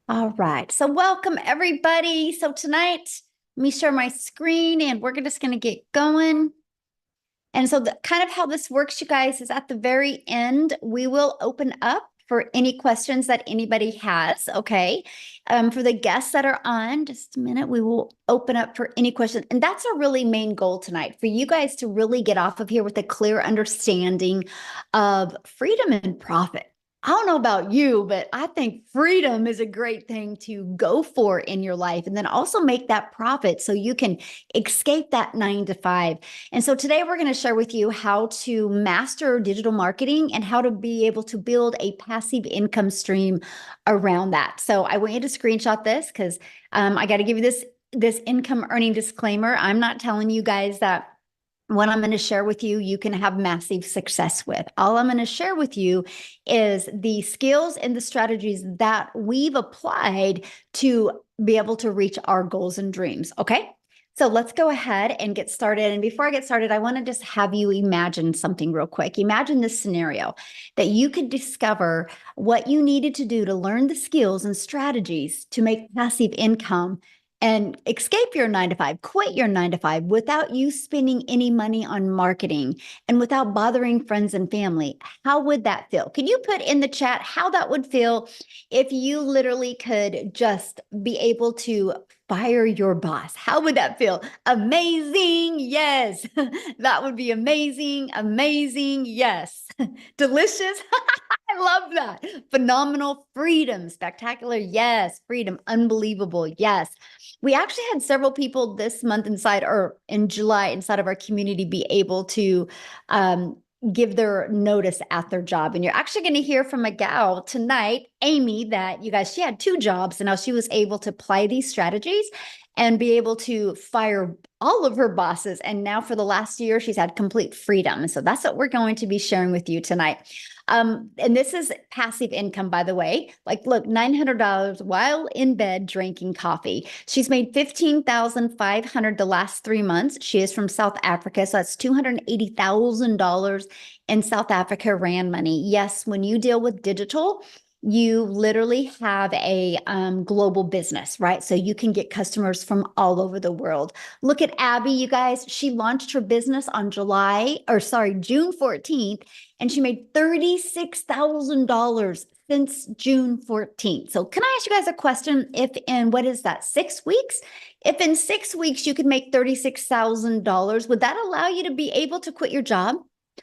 All right. So welcome everybody. So tonight, let me share my screen and we're just going to get going. And so the kind of how this works, you guys, is at the very end, we will open up for any questions that anybody has. Okay. For the guests that are on, just a minute, we will open up for any questions. And that's our really main goal tonight, for you guys to really get off of here with a clear understanding of freedom and profit. I don't know about you, but I think freedom is a great thing to go for in your life, and then also make that profit so you can escape that 9 to 5. And so today we're going to share with you how to master digital marketing and how to be able to build a passive income stream around that. So I want you to screenshot this because I got to give you this income earning disclaimer. I'm not telling you guys that what I'm going to share with you, you can have massive success with. All I'm going to share with you is the skills and the strategies that we've applied to be able to reach our goals and dreams. Okay. So let's go ahead and get started. And before I get started, I want to just have you imagine something real quick. Imagine this scenario that you could discover what you needed to do to learn the skills and strategies to make passive income and escape your 9 to 5, quit your 9 to 5 without you spending any money on marketing and without bothering friends and family. How would that feel? Can you put in the chat how that would feel if you literally could just be able to fire your boss? How would that feel? Amazing. Yes. That would be amazing. Amazing. Yes. Delicious. I love that. Phenomenal. Freedom. Spectacular. Yes. Freedom. Unbelievable. Yes. We actually had several people this month inside or in July inside of our community be able to give their notice at their job. And you're actually going to hear from a gal tonight, Amy, that you guys, she had 2 jobs and now she was able to apply these strategies and be able to fire all of her bosses. And now for the last year, she's had complete freedom. And so that's what we're going to be sharing with you tonight. And this is passive income, by the way. Like, look, $900 while in bed drinking coffee. She's made $15,500 the last 3 months. She is from South Africa, so that's $280,000 in South Africa rand money. Yes, when you deal with digital, you literally have a global business, right? So you can get customers from all over the world. Look at Abby, you guys. She launched her business on June 14th, and she made $36,000 since June 14th. So can I ask you guys a question? If in, what is that, 6 weeks? If in 6 weeks you could make $36,000, would that allow you to be able to quit your job?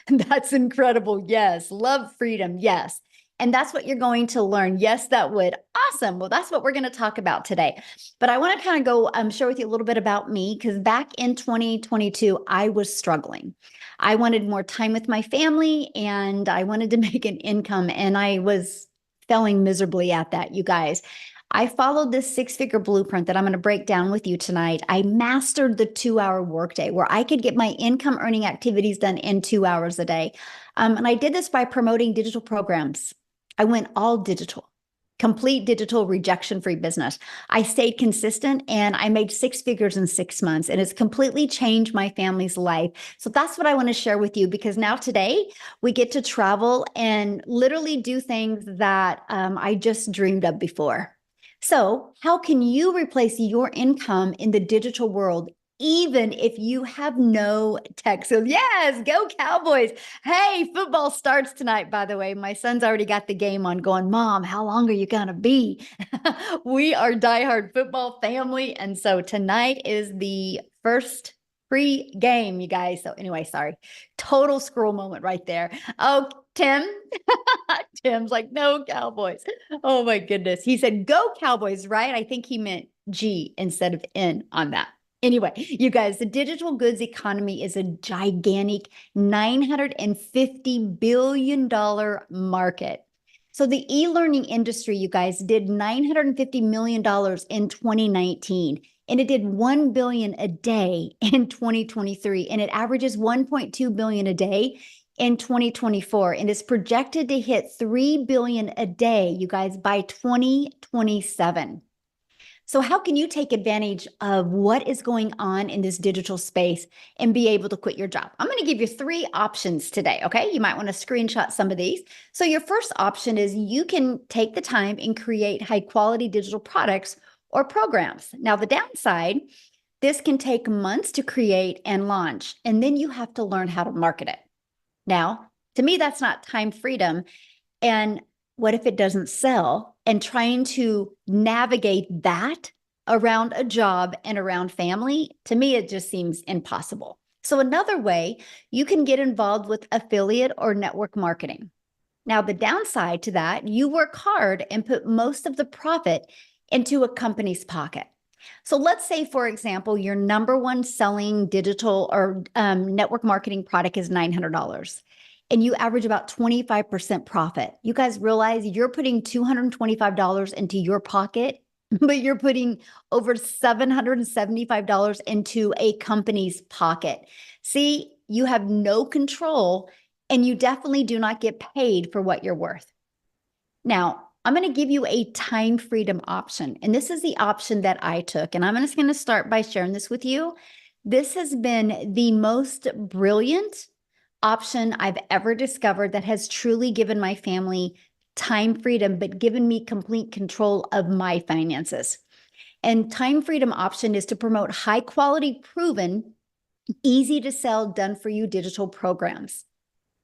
That's incredible. Yes. Love freedom. Yes. And that's what you're going to learn. Yes, that would. Awesome. Well, that's what we're going to talk about today. But I want to kind of go share with you a little bit about me, because back in 2022, I was struggling. I wanted more time with my family and I wanted to make an income, and I was failing miserably at that, you guys. I followed this 6-figure blueprint that I'm going to break down with you tonight. I mastered the 2-hour workday where I could get my income earning activities done in 2 hours a day. And I did this by promoting digital programs. I went all digital, complete digital, rejection-free business. I stayed consistent and I made 6 figures in 6 months, and it's completely changed my family's life. So that's what I want to share with you, because now today we get to travel and literally do things that I just dreamed of before. So how can you replace your income in the digital world, even if you have no tech? So yes, go Cowboys. Hey, football starts tonight, by the way. My son's already got the game on going, Mom, how long are you going to be? We are diehard football family. And so tonight is the first pre-game, you guys. So anyway, sorry. Total scroll moment right there. Oh, Tim. Tim's like, no Cowboys. Oh my goodness. He said, go Cowboys, right? I think he meant G instead of N on that. Anyway, you guys, the digital goods economy is a gigantic $950 billion market. So the e-learning industry, you guys, did $950 million in 2019, and it did 1 billion a day in 2023, and it averages 1.2 billion a day in 2024, and is projected to hit 3 billion a day, you guys, by 2027. So how can you take advantage of what is going on in this digital space and be able to quit your job? I'm going to give you 3 options today, okay? You might want to screenshot some of these. So your first option is you can take the time and create high quality digital products or programs. Now the downside, this can take months to create and launch, and then you have to learn how to market it. Now, to me, that's not time freedom. And what if it doesn't sell? And trying to navigate that around a job and around family, to me, it just seems impossible. So, another way, you can get involved with affiliate or network marketing. Now, the downside to that, you work hard and put most of the profit into a company's pocket. So let's say, for example, your number one selling digital or network marketing product is $900 and you average about 25% profit. You guys realize you're putting $225 into your pocket, but you're putting over $775 into a company's pocket. See, you have no control and you definitely do not get paid for what you're worth. Now, I'm going to give you a time freedom option. And this is the option that I took. And I'm just going to start by sharing this with you. This has been the most brilliant option I've ever discovered that has truly given my family time freedom, but given me complete control of my finances. And time freedom option is to promote high quality, proven, easy to sell, done for you digital programs.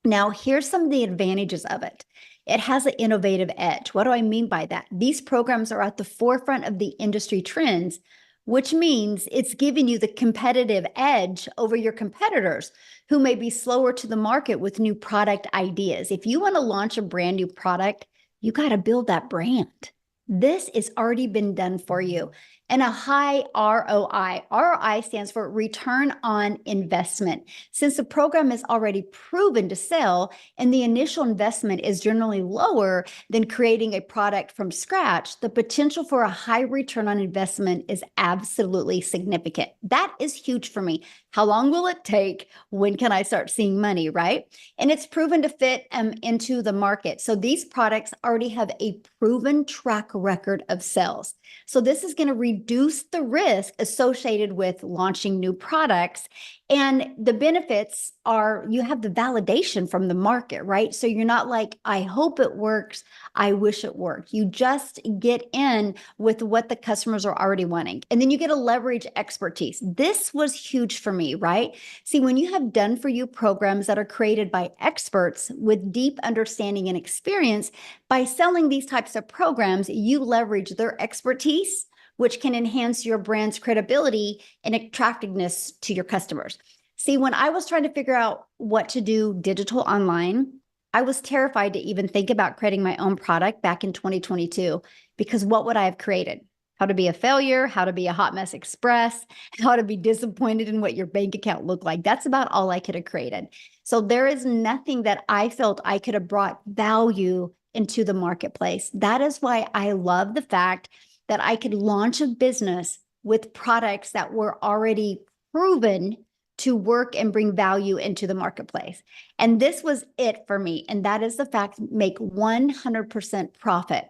Now, here's some of the advantages of it. It has an innovative edge. What do I mean by that? These programs are at the forefront of the industry trends, which means it's giving you the competitive edge over your competitors who may be slower to the market with new product ideas. If you want to launch a brand new product, you got to build that brand. This has already been done for you. And a high ROI. ROI stands for return on investment. Since the program is already proven to sell and the initial investment is generally lower than creating a product from scratch, the potential for a high return on investment is absolutely significant. That is huge for me. How long will it take? When can I start seeing money, right? And it's proven to fit into the market. So these products already have a proven track record of sales. So this is going to reduce the risk associated with launching new products. And the benefits are you have the validation from the market, right? So you're not like, I hope it works. I wish it worked. You just get in with what the customers are already wanting. And then you get to leverage expertise. This was huge for me, right? See, when you have done for you programs that are created by experts with deep understanding and experience, by selling these types of programs, you leverage their expertise, which can enhance your brand's credibility and attractiveness to your customers. See, when I was trying to figure out what to do digital online, I was terrified to even think about creating my own product back in 2022, because what would I have created? How to be a failure, how to be a hot mess express, how to be disappointed in what your bank account looked like. That's about all I could have created. So there is nothing that I felt I could have brought value into the marketplace. That is why I love the fact that I could launch a business with products that were already proven to work and bring value into the marketplace. And this was it for me. And that is the fact, make 100% profit.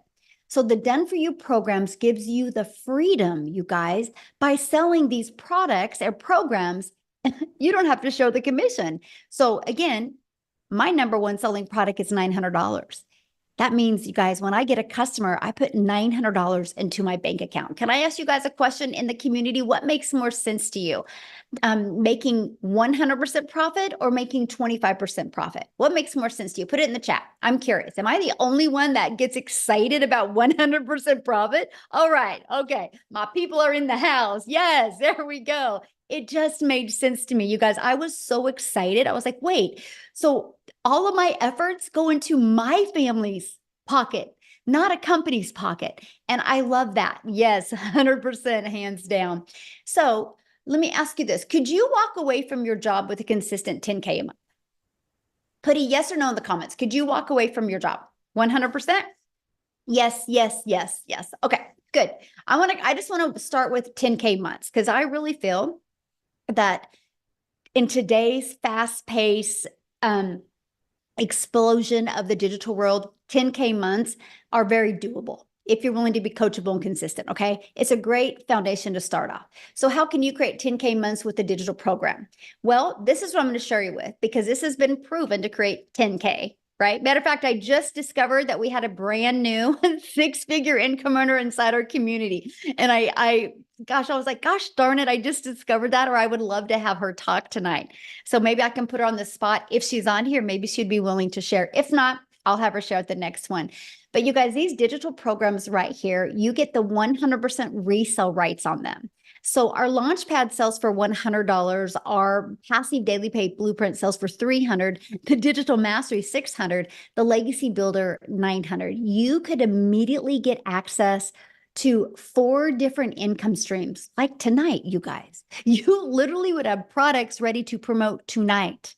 So the Done For You programs gives you the freedom, you guys, by selling these products or programs, you don't have to show the commission. So again, my number one selling product is $900. That means, you guys, when I get a customer, I put $900 into my bank account. Can I ask you guys a question in the community? What makes more sense to you? Making 100% profit or making 25% profit? What makes more sense to you? Put it in the chat. I'm curious. Am I the only one that gets excited about 100% profit? All right. Okay. My people are in the house. Yes, there we go. It just made sense to me. You guys, I was so excited. I was like, wait, so all of my efforts go into my family's pocket, not a company's pocket. And I love that. Yes, 100% hands down. So let me ask you this. Could you walk away from your job with a consistent 10K a month? Put a yes or no in the comments. Could you walk away from your job? 100%? Yes, yes, yes, yes. Okay, good. I just want to start with 10K months because I really feel that in today's fast-paced explosion of the digital world, 10K months are very doable. if you're willing to be coachable and consistent, okay? It's a great foundation to start off. So how can you create 10K months with a digital program? Well, this is what I'm going to share you with, because this has been proven to create 10K, right? Matter of fact, I just discovered that we had a brand new 6-figure income earner inside our community. And I was like, gosh darn it, I just discovered that, or I would love to have her talk tonight. So maybe I can put her on the spot. If she's on here, maybe she'd be willing to share. If not, I'll have her share at the next one. But you guys, these digital programs right here, you get the 100% resale rights on them. So our Launchpad sells for $100. Our passive daily pay blueprint sells for $300. The digital mastery $600. The legacy builder $900. You could immediately get access to 4 different income streams. Like tonight, you guys, you literally would have products ready to promote tonight.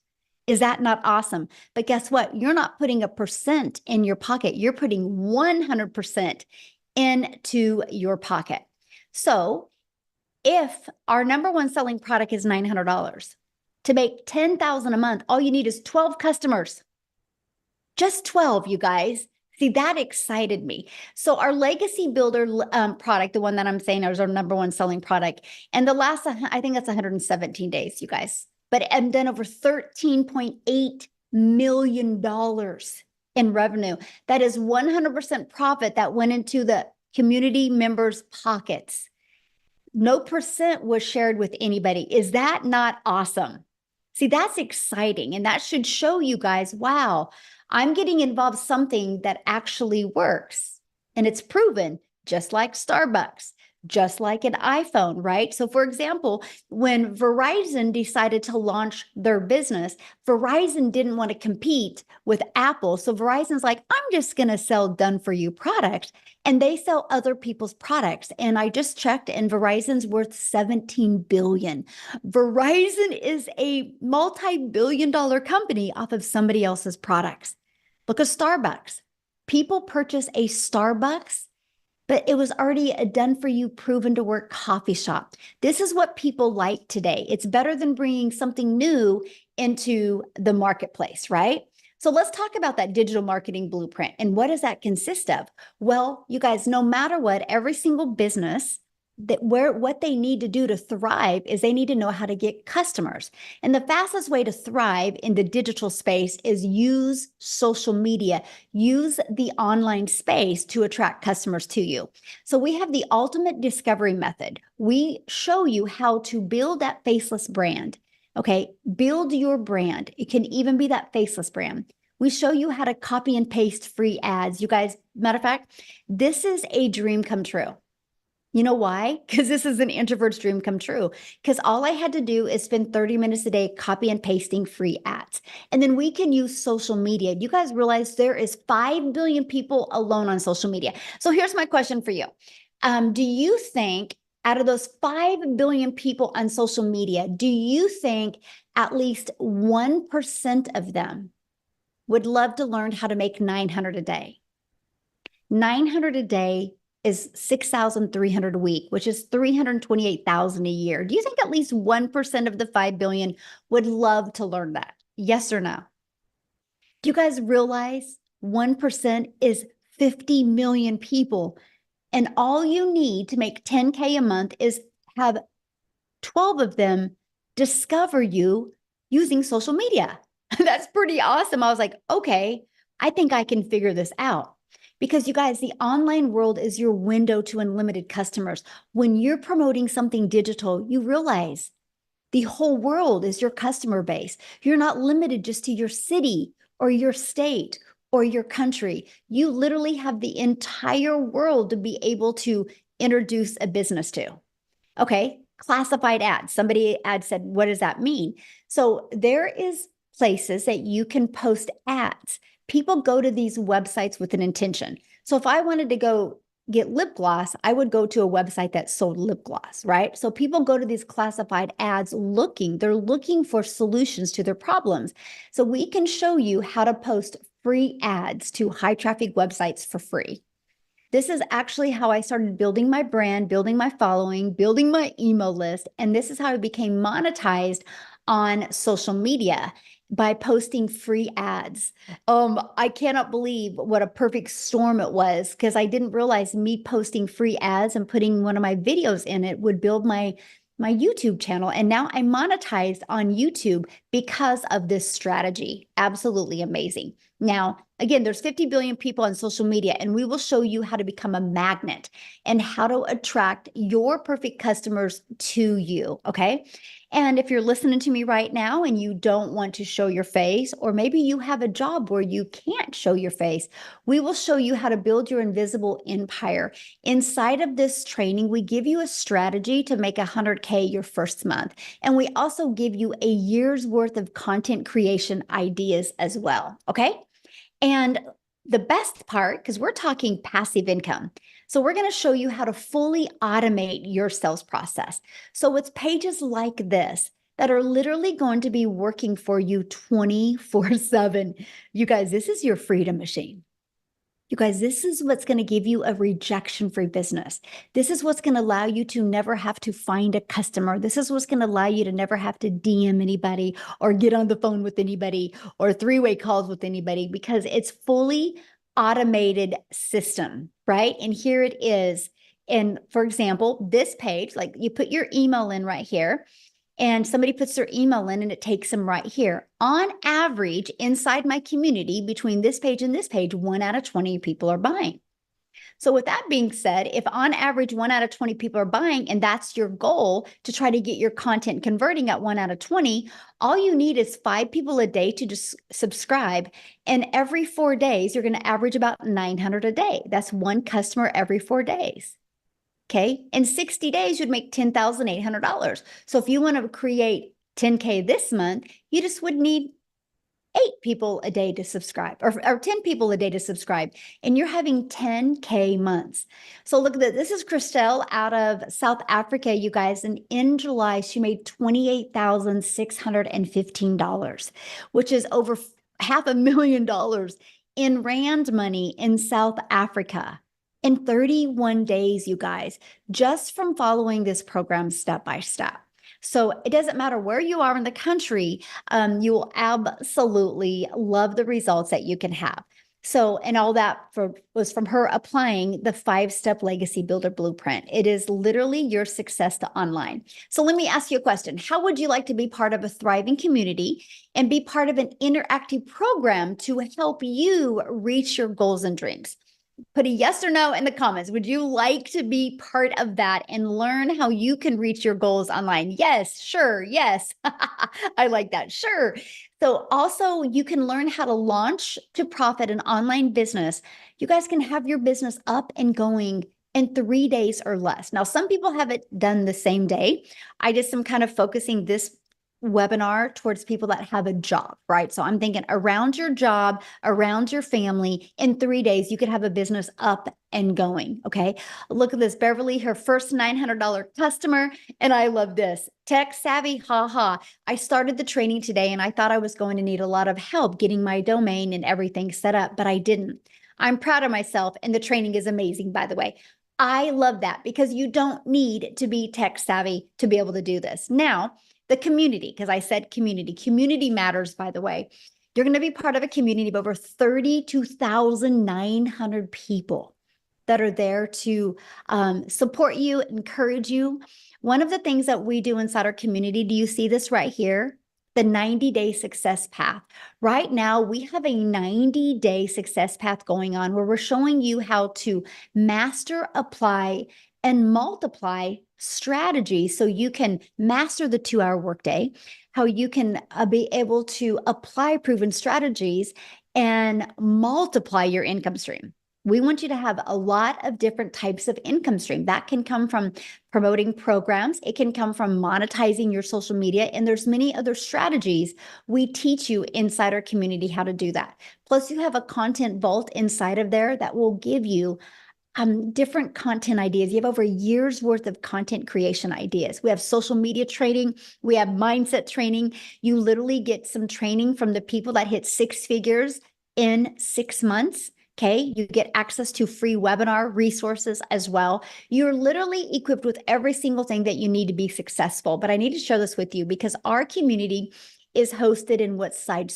Is that not awesome? But guess what? You're not putting a percent in your pocket. You're putting 100% into your pocket. So if our number one selling product is $900, to make $10,000 a month, all you need is 12 customers. Just 12, you guys. See, that excited me. So our legacy builder product, the one that I'm saying is our number one selling product, and the last, I think that's 117 days, you guys. But I've done over $13.8 million in revenue. That is 100% profit that went into the community members' pockets. No percent was shared with anybody. Is that not awesome? See, that's exciting. And that should show you guys, wow, I'm getting involved in something that actually works. And it's proven, just like Starbucks, just like an iPhone, right? So for example, when Verizon decided to launch their business, Verizon didn't want to compete with Apple. So Verizon's like, I'm just going to sell done for you products. And they sell other people's products. And I just checked, and Verizon's worth 17 billion. Verizon is a multi-billion-dollar company off of somebody else's products. Look at Starbucks. People purchase a Starbucks, but it was already a done-for-you, proven-to-work coffee shop. This is what people like today. It's better than bringing something new into the marketplace, right? So let's talk about that digital marketing blueprint. And what does that consist of? Well, you guys, no matter what, every single business, what they need to do to thrive is they need to know how to get customers. And the fastest way to thrive in the digital space is use social media, use the online space to attract customers to you. So we have the ultimate discovery method. We show you how to build that faceless brand. Okay, build your brand. It can even be that faceless brand. We show you how to copy and paste free ads. You guys, matter of fact, this is a dream come true. You know why? Because this is an introvert's dream come true. Because all I had to do is spend 30 minutes a day copy and pasting free ads. And then we can use social media. You guys realize there is 5 billion people alone on social media. So here's my question for you. Do you think out of those 5 billion people on social media, do you think at least 1% of them would love to learn how to make 900 a day? 900 a day is 6,300 a week, which is 328,000 a year. Do you think at least 1% of the 5 billion would love to learn that? Yes or no? Do you guys realize 1% is 50 million people? And all you need to make 10K a month is have 12 of them discover you using social media. That's pretty awesome. I was like, okay, I think I can figure this out. Because you guys, the online world is your window to unlimited customers. When you're promoting something digital, you realize the whole world is your customer base. You're not limited just to your city or your state or your country. You literally have the entire world to be able to introduce a business to. Okay, classified ads. Somebody said, what does that mean? So there is places that you can post ads. People go to these websites with an intention. So if I wanted to go get lip gloss, I would go to a website that sold lip gloss, right? So people go to these classified ads they're looking for solutions to their problems. So we can show you how to post free ads to high traffic websites for free. This is actually how I started building my brand, building my following, building my email list. And this is how I became monetized on social media by posting free ads. I cannot believe what a perfect storm it was, because I didn't realize me posting free ads and putting one of my videos in it would build my YouTube channel. And now I'm monetized on YouTube because of this strategy. Absolutely amazing. Now, again, there's 50 billion people on social media, and we will show you how to become a magnet and how to attract your perfect customers to you. Okay. And if you're listening to me right now and you don't want to show your face, or maybe you have a job where you can't show your face, we will show you how to build your invisible empire. Inside of this training, we give you a strategy to make 100K your first month. And we also give you a year's worth of content creation ideas as well. Okay. And the best part, because we're talking passive income. So we're going to show you how to fully automate your sales process. So it's pages like this that are literally going to be working for you 24/7. You guys, this is your freedom machine. You guys, this is what's going to give you a rejection-free business. This is what's going to allow you to never have to find a customer. This is what's going to allow you to never have to DM anybody or get on the phone with anybody or three-way calls with anybody, because it's fully automated system, right? And here it is. And for example, this page, like you put your email in right here, and somebody puts their email in and it takes them right here. On average, inside my community, between this page and this page, 1 out of 20 people are buying. So with that being said, if on average 1 out of 20 people are buying, and that's your goal to try to get your content converting at 1 out of 20, all you need is 5 people a day to just subscribe. And every 4 days, you're going to average about 900 a day. That's one customer every 4 days. Okay. In 60 days, you'd make $10,800. So if you want to create 10K this month, you just would need 8 people a day to subscribe, or 10 people a day to subscribe, and you're having 10K months. So look at that. This is Christelle out of South Africa, you guys. And in July, she made $28,615, which is over $500,000 in Rand money in South Africa in 31 days, you guys, just from following this program step by step. So it doesn't matter where you are in the country, you will absolutely love the results that you can have. So, and all that was from her applying the 5-step legacy builder blueprint. It is literally your success to online. So let me ask you a question. How would you like to be part of a thriving community and be part of an interactive program to help you reach your goals and dreams? Put a yes or no in the comments. Would you like to be part of that and learn how you can reach your goals online? Yes, sure, yes. I like that, sure. So also you can learn how to launch to profit an online business. You guys can have your business up and going in 3 days or less. Now, some people have it done the same day. I just am kind of focusing this webinar towards people that have a job, right? So I'm thinking around your job, around your family, in 3 days, you could have a business up and going. Okay. Look at this. Beverly, her first $900 customer. And I love this. Tech savvy, haha. I started the training today and I thought I was going to need a lot of help getting my domain and everything set up, but I didn't. I'm proud of myself, and the training is amazing, by the way. I love that, because you don't need to be tech savvy to be able to do this. Now, the community, because I said community matters, by the way. You're going to be part of a community of over 32,900 people that are there to support you, encourage you. One of the things that we do inside our community, do you see this right here? The 90-day success path. Right now, we have a 90-day success path going on where we're showing you how to master, apply, and multiply strategies so you can master the 2-hour workday, how you can be able to apply proven strategies and multiply your income stream. We want you to have a lot of different types of income stream. That can come from promoting programs. It can come from monetizing your social media. And there's many other strategies we teach you inside our community how to do that. Plus, you have a content vault inside of there that will give you different content ideas. You have over a year's worth of content creation ideas. We have social media training. We have mindset training. You literally get some training from the people that hit 6 figures in 6 months. Okay. You get access to free webinar resources as well. You're literally equipped with every single thing that you need to be successful. But I need to share this with you because our community is hosted in what's side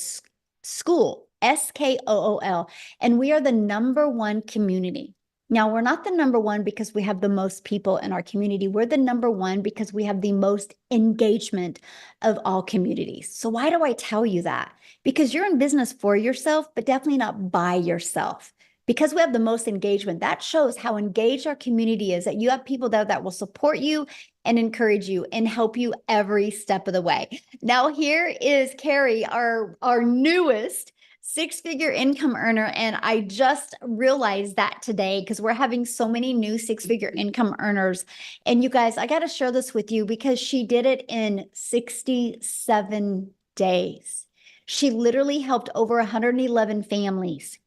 school, SKOOL, and we are the #1 community. Now, we're not the #1 because we have the most people in our community. We're the #1 because we have the most engagement of all communities. So why do I tell you that? Because you're in business for yourself, but definitely not by yourself. Because we have the most engagement, that shows how engaged our community is, that you have people that will support you and encourage you and help you every step of the way. Now, here is Carrie, our newest six-figure income earner. And I just realized that today because we're having so many new six-figure income earners. And you guys, I got to share this with you because she did it in 67 days. She literally helped over 111 families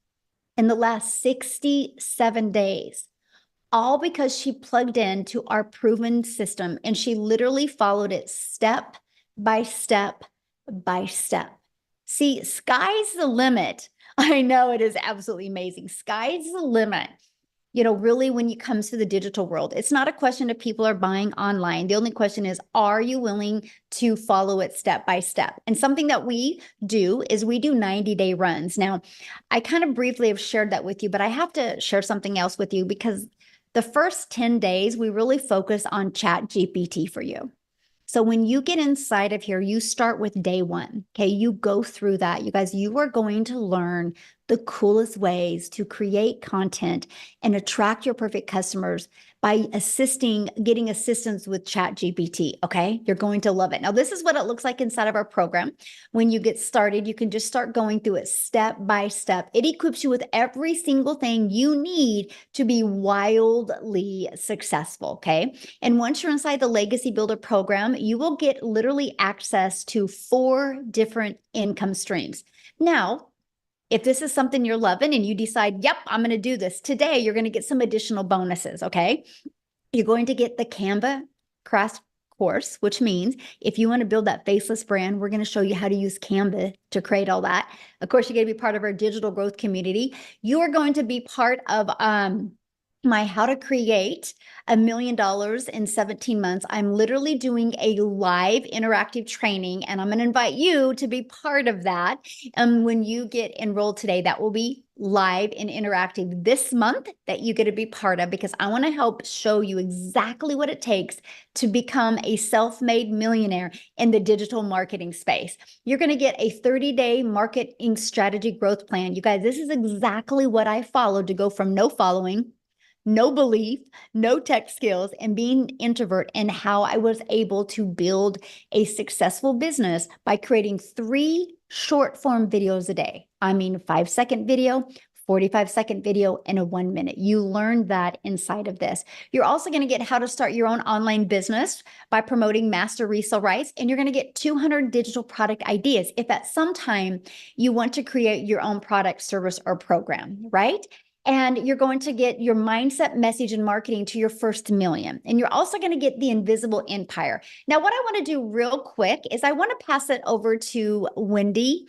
in the last 67 days, all because she plugged into our proven system and she literally followed it step by step by step. See, sky's the limit. I know it is absolutely amazing. Sky's the limit. Really, when it comes to the digital world, it's not a question of people are buying online. The only question is, are you willing to follow it step by step? And something that we do is we do 90-day runs. Now, I kind of briefly have shared that with you, but I have to share something else with you because the first 10 days, we really focus on Chat GPT for you. So when you get inside of here, you start with day one. Okay. You go through that. You guys, you are going to learn the coolest ways to create content and attract your perfect customers by getting assistance with Chat GPT. Okay. You're going to love it. Now, this is what it looks like inside of our program. When you get started, you can just start going through it step by step. It equips you with every single thing you need to be wildly successful. Okay. And once you're inside the Legacy Builder program, you will get literally access to 4 different income streams. Now, if this is something you're loving and you decide, yep, I'm going to do this today, you're going to get some additional bonuses. Okay. You're going to get the Canva crash course, which means if you want to build that faceless brand, we're going to show you how to use Canva to create all that. Of course, you're going to be part of our digital growth community. You are going to be part of, my how to create $1 million in 17 months. I'm literally doing a live interactive training and I'm going to invite you to be part of that. When you get enrolled today, that will be live and interactive this month that you get to be part of because I want to help show you exactly what it takes to become a self-made millionaire in the digital marketing space. You're going to get a 30-day marketing strategy growth plan. You guys, this is exactly what I followed to go from no following, no belief, no tech skills, and being an introvert, and how I was able to build a successful business by creating 3 short form videos a day. I mean, 5-second video, 45-second video, and a 1-minute. You learn that inside of this. You're also going to get how to start your own online business by promoting master resale rights, and you're going to get 200 digital product ideas if at some time you want to create your own product, service, or program, right? And you're going to get your mindset, message, and marketing to your first million. And you're also going to get the invisible empire. Now, what I want to do real quick is I want to pass it over to Wendy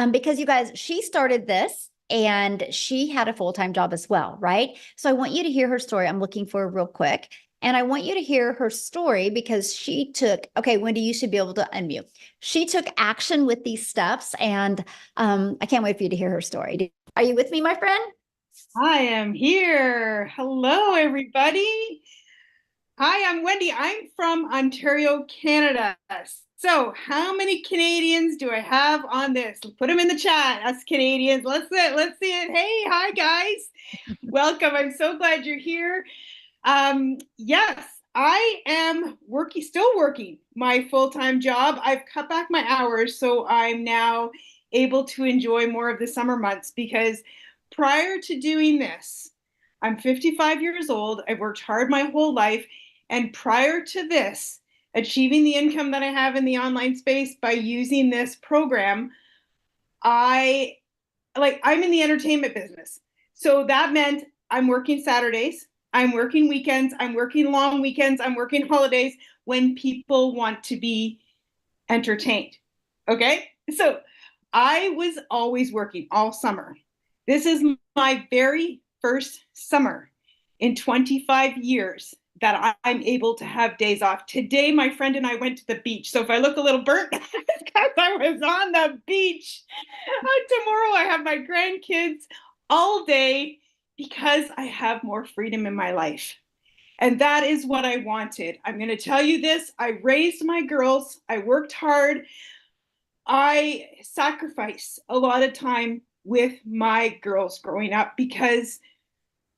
because you guys, she started this and she had a full-time job as well, right? So I want you to hear her story. I'm looking for her real quick. And I want you to hear her story because okay, Wendy, you should be able to unmute. She took action with these steps and I can't wait for you to hear her story. Are you with me, my friend? I am here. Hello, everybody. Hi, I'm Wendy. I'm from Ontario, Canada. So how many Canadians do I have on this? Put them in the chat, us Canadians. Let's see it. Hey, hi, guys. Welcome. I'm so glad you're here. Yes, I am still working my full-time job. I've cut back my hours, so I'm now able to enjoy more of the summer months because prior to doing this, I'm 55 years old. I've worked hard my whole life. And prior to this, achieving the income that I have in the online space by using this program, I'm in the entertainment business. So that meant I'm working Saturdays, I'm working weekends, I'm working long weekends, I'm working holidays when people want to be entertained. Okay? So I was always working all summer. This is my very first summer in 25 years that I'm able to have days off. Today, my friend and I went to the beach. So if I look a little burnt, it's because I was on the beach. Tomorrow, I have my grandkids all day because I have more freedom in my life. And that is what I wanted. I'm going to tell you this. I raised my girls. I worked hard. I sacrificed a lot of time with my girls growing up because,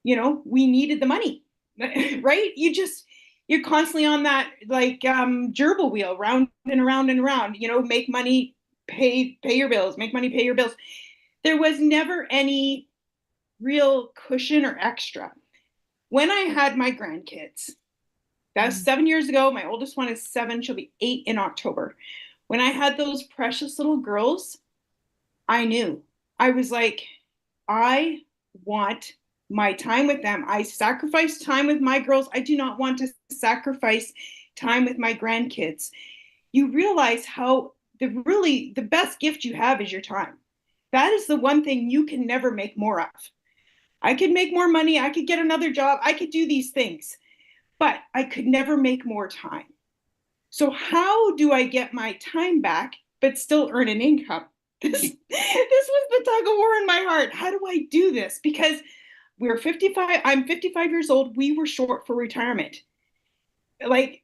we needed the money, right? You're constantly on that like gerbil wheel, round and around and around, make money, pay your bills, make money, pay your bills. There was never any real cushion or extra. When I had my grandkids, that was 7 years ago. My oldest one is 7. She'll be 8 in October. When I had those precious little girls, I knew. I was like, I want my time with them. I sacrificed time with my girls. I do not want to sacrifice time with my grandkids. You realize how the best gift you have is your time. That is the one thing you can never make more of. I could make more money. I could get another job. I could do these things, but I could never make more time. So how do I get my time back, but still earn an income? This was the tug of war in my heart. How do I do this? Because we're 55. I'm 55 years old. We were short for retirement. Like,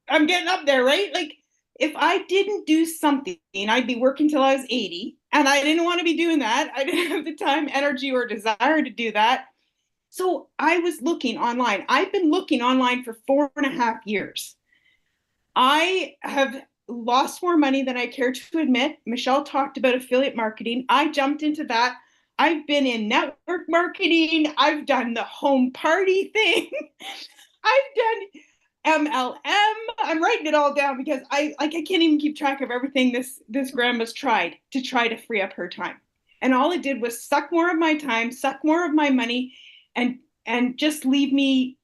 I'm getting up there, right? Like, if I didn't do something, I'd be working till I was 80. And I didn't want to be doing that. I didn't have the time, energy, or desire to do that. So I was looking online. I've been looking online for 4.5 years. I have lost more money than I care to admit. Michelle talked about affiliate marketing. I jumped into that. I've been in network marketing. I've done the home party thing. I've done MLM. I'm writing it all down because I can't even keep track of everything this grandma's tried to free up her time. And all it did was suck more of my time, suck more of my money, and just leave me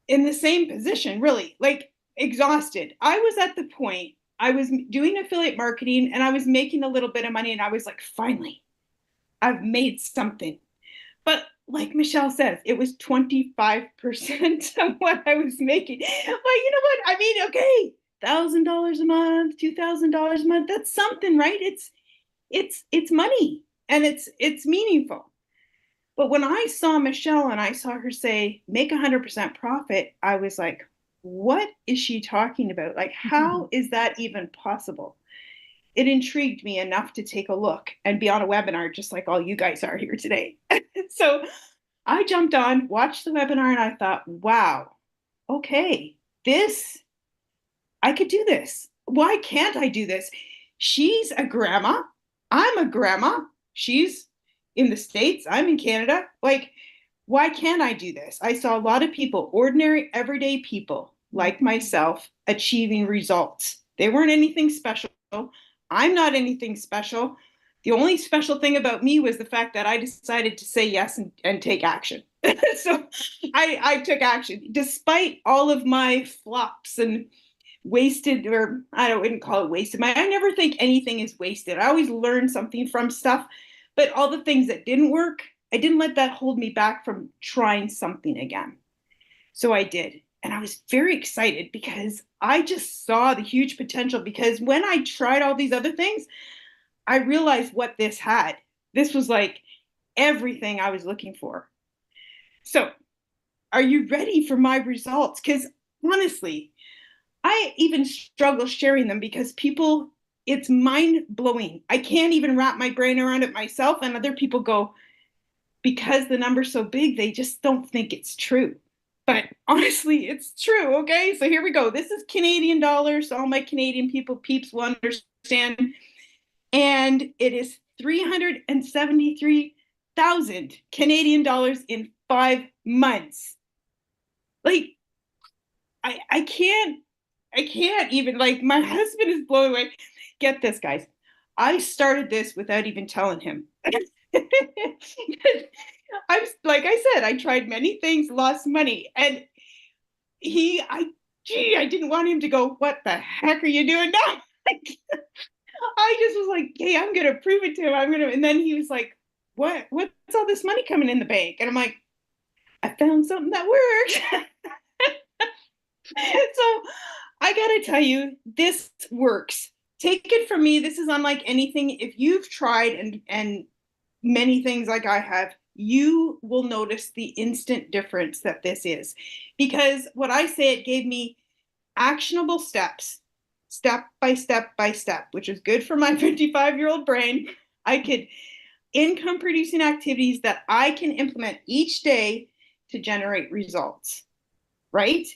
in the same position, really. Like, exhausted. I was at the point, I was doing affiliate marketing and I was making a little bit of money and I was like, finally, I've made something. But like Michelle says, it was 25% of what I was making. But you know what? I mean, okay, $1,000 a month, $2,000 a month, that's something, right? It's money and it's meaningful. But when I saw Michelle and I saw her say, make 100% profit, I was like, what is she talking about? Like, how is that even possible? It intrigued me enough to take a look and be on a webinar, just like all you guys are here today. So I jumped on, watched the webinar, and I thought, wow, okay, I could do this. Why can't I do this? She's a grandma. I'm a grandma. She's in the States. I'm in Canada. Like, why can't I do this? I saw a lot of people, ordinary, everyday people like myself, achieving results. They weren't anything special. I'm not anything special. The only special thing about me was the fact that I decided to say yes and take action. So I took action despite all of my flops and wasted, or wouldn't call it wasted. I never think anything is wasted. I always learn something from stuff, but all the things that didn't work, I didn't let that hold me back from trying something again. So I did. And I was very excited because I just saw the huge potential, because when I tried all these other things, I realized what this had. This was like everything I was looking for. So are you ready for my results? Because honestly, I even struggle sharing them because it's mind blowing. I can't even wrap my brain around it myself. And other people go, because the number's so big, they just don't think it's true. But honestly, it's true. Okay, so here we go. This is Canadian dollars. So all my Canadian peeps will understand. And it is 373,000 Canadian dollars in 5 months. Like, I can't even, like, my husband is blown away. Get this, guys. I started this without even telling him. Like I said, I tried many things, lost money, and I didn't want him to go, what the heck are you doing now? I just was like, hey, I'm gonna prove it to him. And then he was like, what's all this money coming in the bank? And I'm like, I found something that works. So I gotta tell you, this works. Take it from me, this is unlike anything. If you've tried and many things like I have, you will notice the instant difference that this is. Because what I say, it gave me actionable steps, step by step by step, which is good for my 55-year-old brain. I could income producing activities that I can implement each day to generate results, right?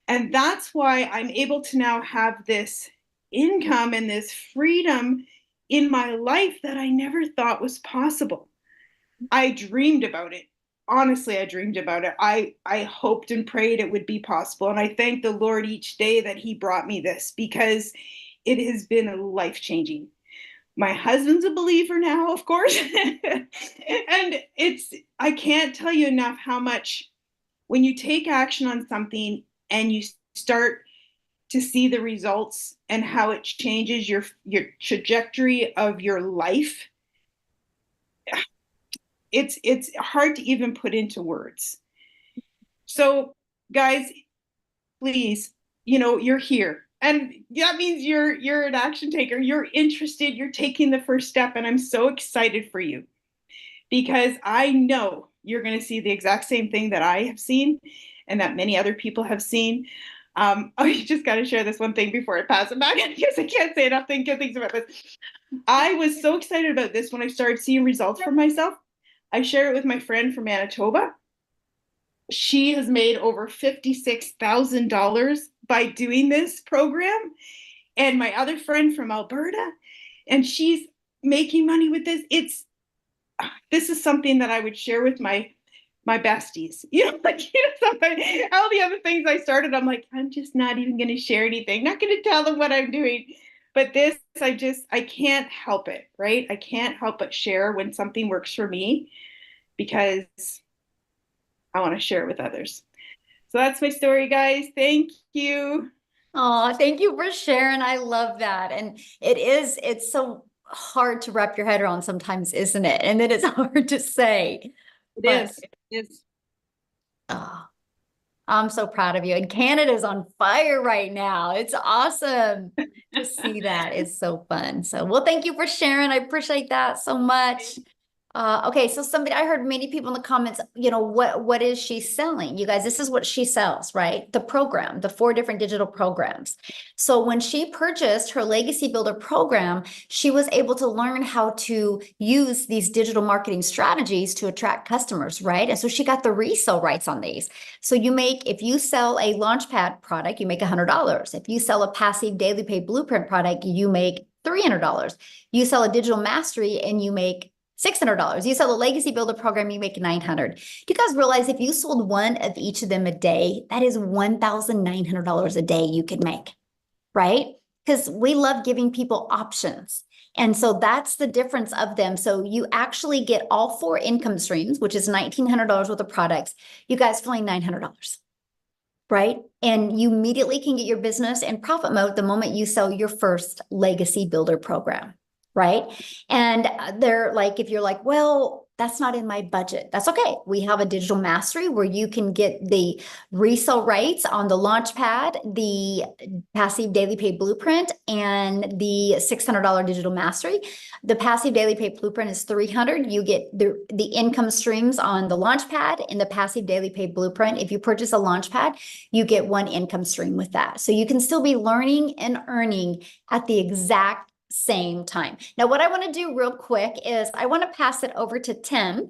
And that's why I'm able to now have this income and this freedom in my life that I never thought was possible. I dreamed about it. Honestly, I dreamed about it. I hoped and prayed it would be possible. And I thank the Lord each day that He brought me this, because it has been life changing. My husband's a believer now, of course. And I can't tell you enough how much, when you take action on something and you start to see the results and how it changes your trajectory of your life, it's hard to even put into words. So guys, please, you're here, and that means you're an action taker, you're interested, you're taking the first step, and I'm so excited for you, because I know you're going to see the exact same thing that I have seen and that many other people have seen. I just got to share this one thing before I pass it back, because I can't say enough good things about this. I was so excited about this when I started seeing results for myself. I share it with my friend from Manitoba. She has made over $56,000 by doing this program. And my other friend from Alberta, and she's making money with this. This is something that I would share with my besties. All the other things I started, I'm like, I'm just not even going to share anything. Not going to tell them what I'm doing. But this, I can't help it, right? I can't help but share when something works for me, because I want to share it with others. So that's my story, guys. Thank you. Oh, thank you for sharing. I love that. And it's so hard to wrap your head around sometimes, isn't it? And then it's hard to say. It But is. It is. oh, I'm so proud of you. And Canada's on fire right now. It's awesome to see that. It's so fun. So, well, thank you for sharing. I appreciate that so much. Okay, so I heard many people in the comments, what is she selling? You guys, this is what she sells, right? The program, the 4 different digital programs. So when she purchased her Legacy Builder program, she was able to learn how to use these digital marketing strategies to attract customers, right? And so she got the resale rights on these. So if you sell a Launchpad product, you make $100. If you sell a passive daily pay blueprint product, you make $300. You sell a digital mastery and you make $600. You sell a Legacy Builder program, you make $900. Do you guys realize if you sold one of each of them a day, that is $1,900 a day you could make, right? Because we love giving people options. And so that's the difference of them. So you actually get all 4 income streams, which is $1,900 worth of products. You guys for only $900, right? And you immediately can get your business in profit mode the moment you sell your first Legacy Builder program. Right. And they're like, if you're like, well, that's not in my budget, that's okay. We have a digital mastery where you can get the resale rights on the Launchpad, the passive daily pay blueprint, and the $600 digital mastery. The passive daily pay blueprint is $300. You get the income streams on the Launchpad and the passive daily pay blueprint. If you purchase a Launchpad, you get 1 income stream with that. So you can still be learning and earning at the exact same time. Now, what I want to do real quick is I want to pass it over to Tim,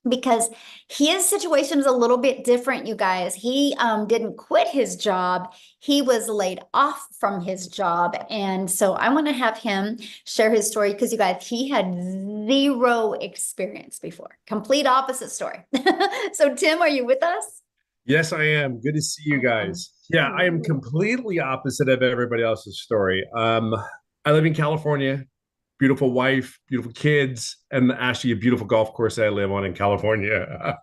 because his situation is a little bit different, you guys. He didn't quit his job. He was laid off from his job. And so I want to have him share his story, because you guys, he had 0 experience before. Complete opposite story. So Tim, are you with us? Yes, I am. Good to see you guys. Yeah, I am completely opposite of everybody else's story. I live in California, beautiful wife, beautiful kids, and actually a beautiful golf course that I live on in California.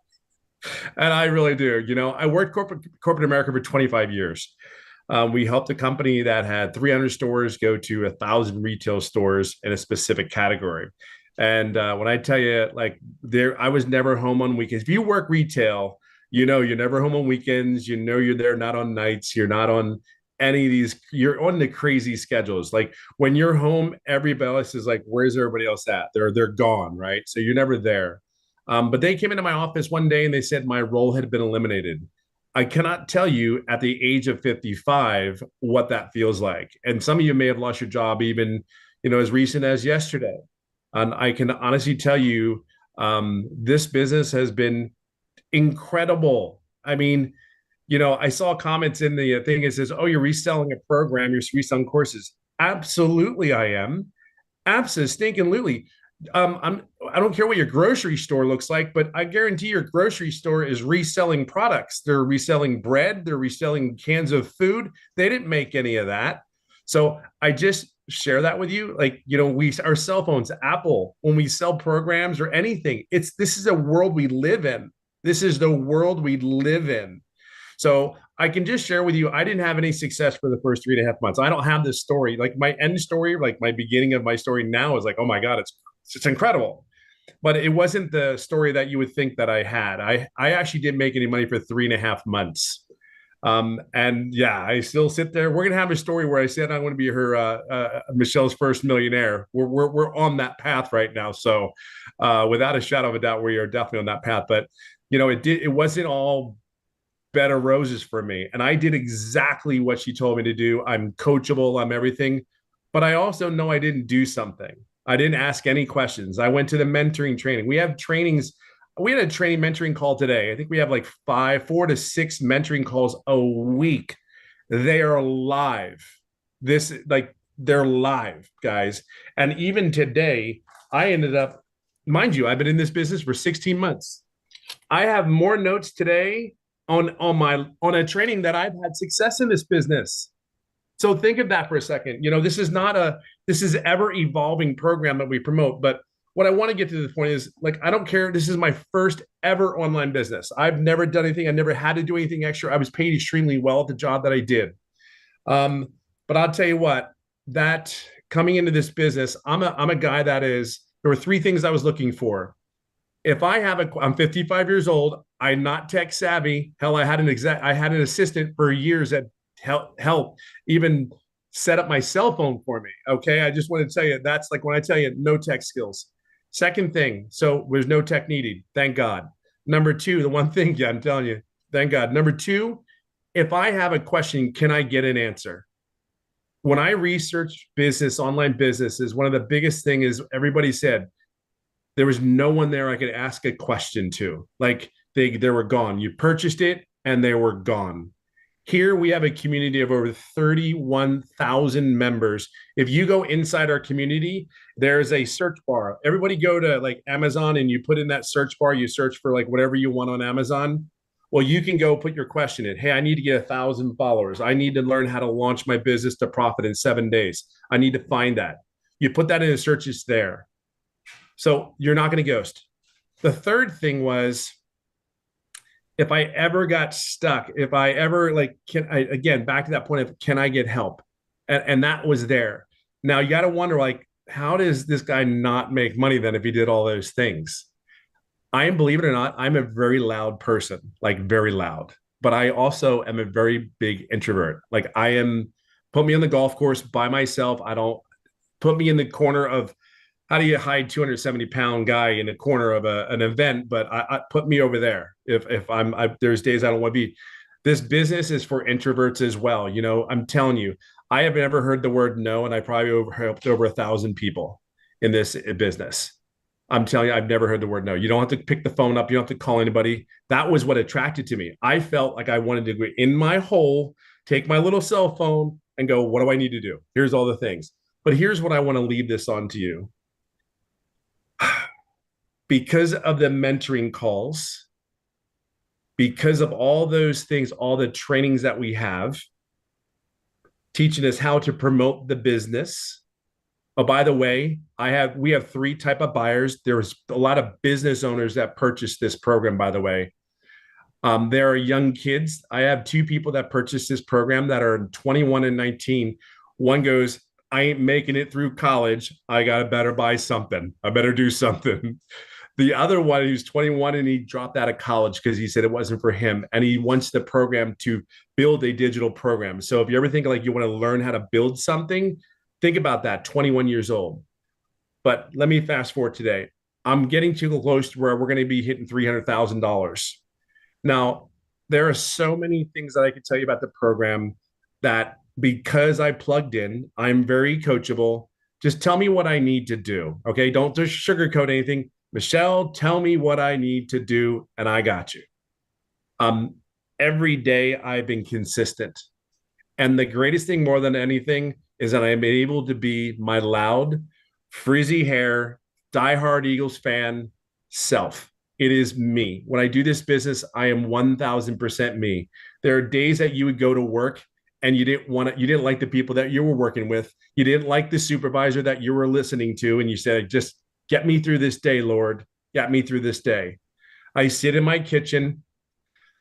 And I really do. I worked corporate America for 25 years. We helped a company that had 300 stores go to 1,000 retail stores in a specific category. And when I tell you, like, I was never home on weekends. If you work retail, you know you're never home on weekends. You know you're there not on nights. You're not on any of these. You're on the crazy schedules. Like when you're home, everybody else is like, "Where's everybody else at?" They're gone, right? So you're never there. But they came into my office one day and they said my role had been eliminated. I cannot tell you at the age of 55 what that feels like. And some of you may have lost your job even, as recent as yesterday. And I can honestly tell you, this business has been incredible. I mean, I saw comments in the thing. It says, "Oh, you're reselling a program. You're reselling courses." Absolutely, I am. Absolutely. I don't care what your grocery store looks like, but I guarantee your grocery store is reselling products. They're reselling bread. They're reselling cans of food. They didn't make any of that. So I just share that with you. Like, our cell phones, Apple, when we sell programs or anything, this is a world we live in. This is the world we live in. So I can just share with you, I didn't have any success for the first 3.5 months. I don't have this story. Like my end story, like my beginning of my story now is like, oh my God, it's incredible. But it wasn't the story that you would think that I had. I actually didn't make any money for 3.5 months. And yeah, I still sit there. We're gonna have a story where I said I'm going to be her Michelle's first millionaire. We're on that path right now. So without a shadow of a doubt, we are definitely on that path. But it wasn't all bed of roses for me. And I did exactly what she told me to do. I'm coachable, I'm everything. But I also know I didn't do something. I didn't ask any questions. I went to the mentoring training. We have trainings. We had a training mentoring call today. I think we have like 4 to 6 mentoring calls a week. They are live. They're live, guys. And even today, I ended up, mind you, I've been in this business for 16 months. I have more notes today on a training that I've had success in this business. So think of that for a second. This is ever evolving program that we promote. But what I want to get to the point is, like, I don't care. This is my first ever online business. I've never done anything. I never had to do anything extra. I was paid extremely well at the job that I did. But I'll tell you what, that coming into this business, I'm a guy there were 3 things I was looking for. If I'm 55 years old, I'm not tech savvy. Hell, I had an assistant for years that help even set up my cell phone for me. Okay. I just want to tell you, that's like when I tell you no tech skills. Second thing, so there's no tech needed. Thank God. Number 2, the one thing, yeah, I'm telling you, thank God. Number 2, if I have a question, can I get an answer? When I research online businesses, one of the biggest thing is everybody said, there was no one there I could ask a question to. Like they were gone. You purchased it and they were gone. Here we have a community of over 31,000 members. If you go inside our community, there's a search bar. Everybody go to like Amazon and you put in that search bar, you search for like whatever you want on Amazon. Well, you can go put your question in. Hey, I need to get 1,000 followers. I need to learn how to launch my business to profit in 7 days. I need to find that. You put that in the search, it's there. So you're not going to ghost. The third thing was, if I ever got stuck, if I ever again, back to that point of, can I get help? And that was there. Now you got to wonder, like, how does this guy not make money then if he did all those things? Believe it or not, I'm a very loud person, like very loud, but I also am a very big introvert. Like put me on the golf course by myself. I don't put me in the corner of, how do you hide 270-pound guy in a corner of an event? But I put me over there. If there's days I don't want to be. This business is for introverts as well. I'm telling you, I have never heard the word no, and I probably helped over 1,000 people in this business. I'm telling you, I've never heard the word no. You don't have to pick the phone up. You don't have to call anybody. That was what attracted to me. I felt like I wanted to go in my hole, take my little cell phone, and go, what do I need to do? Here's all the things. But here's what I want to leave this on to you. Because of the mentoring calls, because of all those things, all the trainings that we have, teaching us how to promote the business. Oh, by the way, we have 3 type of buyers. There's a lot of business owners that purchased this program, by the way. There are young kids. I have 2 people that purchased this program that are 21 and 19. One goes, I ain't making it through college. I got to better buy something. I better do something. The other one, he was 21 and he dropped out of college because he said it wasn't for him. And he wants the program to build a digital program. So if you ever think like you want to learn how to build something, think about that, 21 years old. But let me fast forward today. I'm getting too close to where we're going to be hitting $300,000. Now, there are so many things that I could tell you about the program that because I plugged in, I'm very coachable. Just tell me what I need to do. Okay. Don't just sugarcoat anything. Michelle, tell me what I need to do, and I got you. Um, every day I've been consistent. And the greatest thing more than anything is that I'm able to be my loud, frizzy hair, diehard Eagles fan self. It is me. When I do this business, I am 1000% me. There are days that you would go to work and you didn't like the people that you were working with. You didn't like the supervisor that you were listening to. And you said, just get me through this day, Lord. Get me through this day. I sit in my kitchen.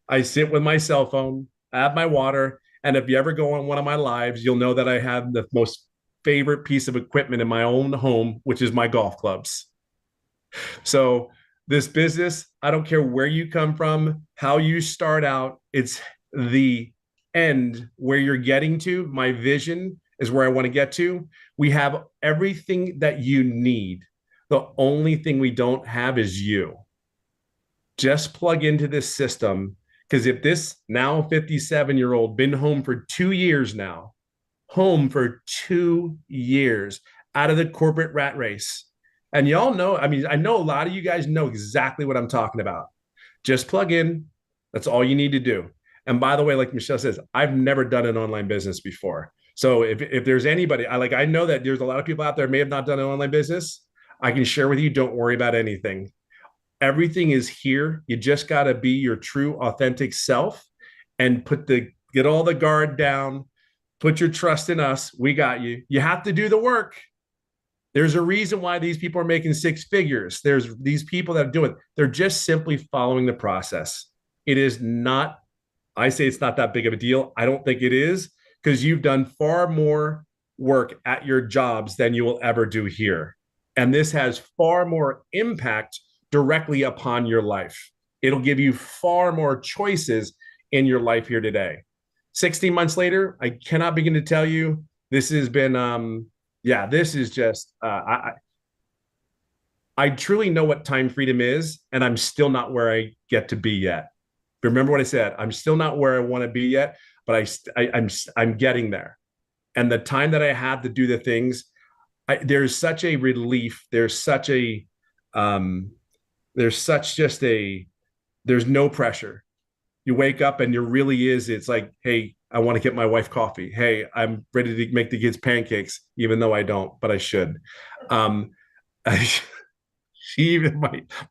I sit with my cell phone, I have my water. And if you ever go on one of my lives, you'll know that I have the most favorite piece of equipment in my own home, which is my golf clubs. So this business, I don't care where you come from, how you start out, it's the end where you're getting to. My vision is where I want to get to. We have everything that you need. The only thing we don't have is you. Just plug into this system. Because if this now 57-year-old been home for 2 years now, home for 2 years out of the corporate rat race. And y'all know, I mean, I know a lot of you guys know exactly what I'm talking about. Just plug in. That's all you need to do. And by the way, like Michelle says, I've never done an online business before. So if there's anybody, I know that there's a lot of people out there may have not done an online business. I can share with you, don't worry about anything. Everything is here. You just got to be your true, authentic self and get all the guard down. Put your trust in us. We got you. You have to do the work. There's a reason why these people are making six figures. There's these people that do it. They're just simply following the process. It is not, I say it's not that big of a deal. I don't think it is, because you've done far more work at your jobs than you will ever do here. And this has far more impact directly upon your life. It'll give you far more choices in your life here today. 16 months later, I cannot begin to tell you, this has been, this is just, I truly know what time freedom is, and I'm still not where I get to be yet. Remember what I said, I'm still not where I want to be yet, but I'm getting there. And the time that I have to do the things, there's such a relief. There's no pressure. You wake up and it's like, hey, I want to get my wife coffee. Hey, I'm ready to make the kids pancakes, even though I don't, but I should. Even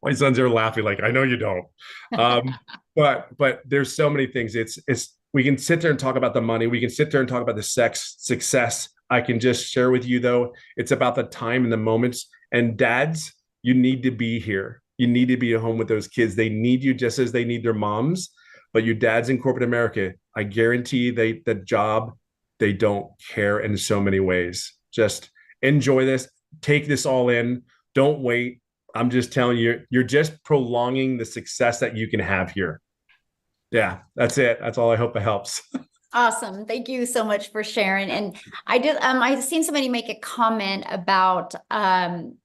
my sons are laughing like, I know you don't. But there's so many things. We can sit there and talk about the money. We can sit there and talk about the success. I can just share with you, though, it's about the time and the moments. And dads, you need to be here. You need to be at home with those kids. They need you just as they need their moms. But you dads in corporate America, I guarantee they don't care in so many ways. Just enjoy this. Take this all in. Don't wait. I'm just telling you, you're just prolonging the success that you can have here. Yeah, that's it. That's all. I hope it helps. Awesome. Thank you so much for sharing. And I've seen somebody make a comment about the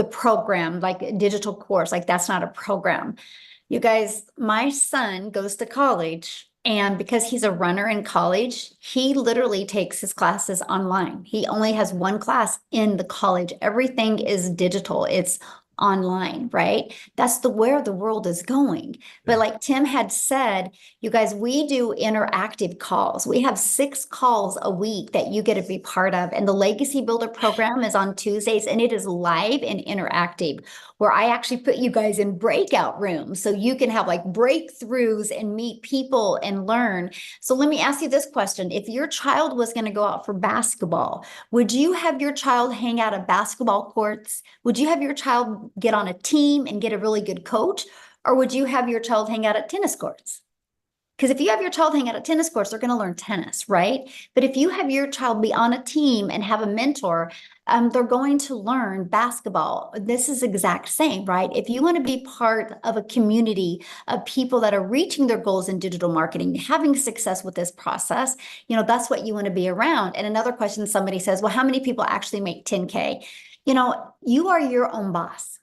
program, like a digital course, like that's not a program. You guys, my son goes to college, and because he's a runner in college, he literally takes his classes online. He only has one class in the college. Everything is digital. It's online, right? That's where the world is going. But like Tim had said, you guys, we do interactive calls. We have 6 calls a week that you get to be part of. And the Legacy Builder program is on Tuesdays, and it is live and interactive, where I actually put you guys in breakout rooms so you can have like breakthroughs and meet people and learn. So let me ask you this question. If your child was going to go out for basketball, would you have your child hang out at basketball courts? Would you have your child get on a team and get a really good coach? Or would you have your child hang out at tennis courts? Because if you have your child hang out at tennis courts, they're going to learn tennis, right? But if you have your child be on a team and have a mentor, they're going to learn basketball. This is exact same, right? If you want to be part of a community of people that are reaching their goals in digital marketing, having success with this process, that's what you want to be around. And another question somebody says, well, how many people actually make 10K? You are your own boss.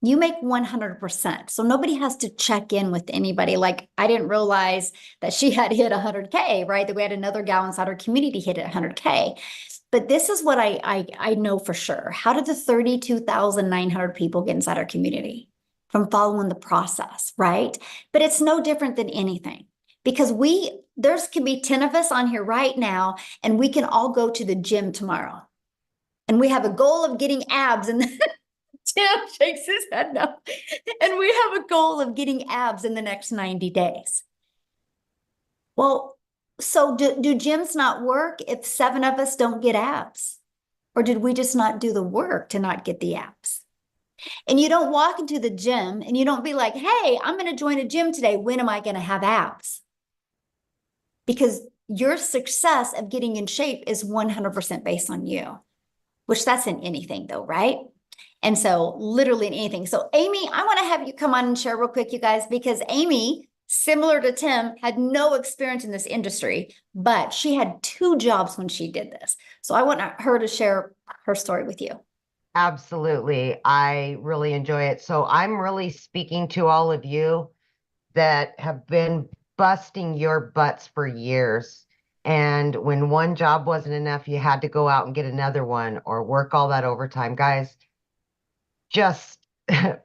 You make 100%. So nobody has to check in with anybody. Like, I didn't realize that she had hit 100K, right? That we had another gal inside our community hit at 100K. But this is what I know for sure. How did the 32,900 people get inside our community? From following the process, right? But it's no different than anything, because there's can be 10 of us on here right now, and we can all go to the gym tomorrow. And we have a goal of getting abs, and Tim shakes his head no. And we have a goal of getting abs in the next 90 days. Well, so do gyms not work if 7 of us don't get abs? Or did we just not do the work to not get the abs? And you don't walk into the gym and you don't be like, hey, I'm going to join a gym today. When am I going to have abs? Because your success of getting in shape is 100% based on you, which that's in anything though, right? And so literally in anything. So Amy, I want to have you come on and share real quick, you guys, because Amy, similar to Tim, had no experience in this industry, but she had 2 jobs when she did this. So I want her to share her story with you. Absolutely. I really enjoy it. So I'm really speaking to all of you that have been busting your butts for years. And when one job wasn't enough, you had to go out and get another one or work all that overtime. Guys, just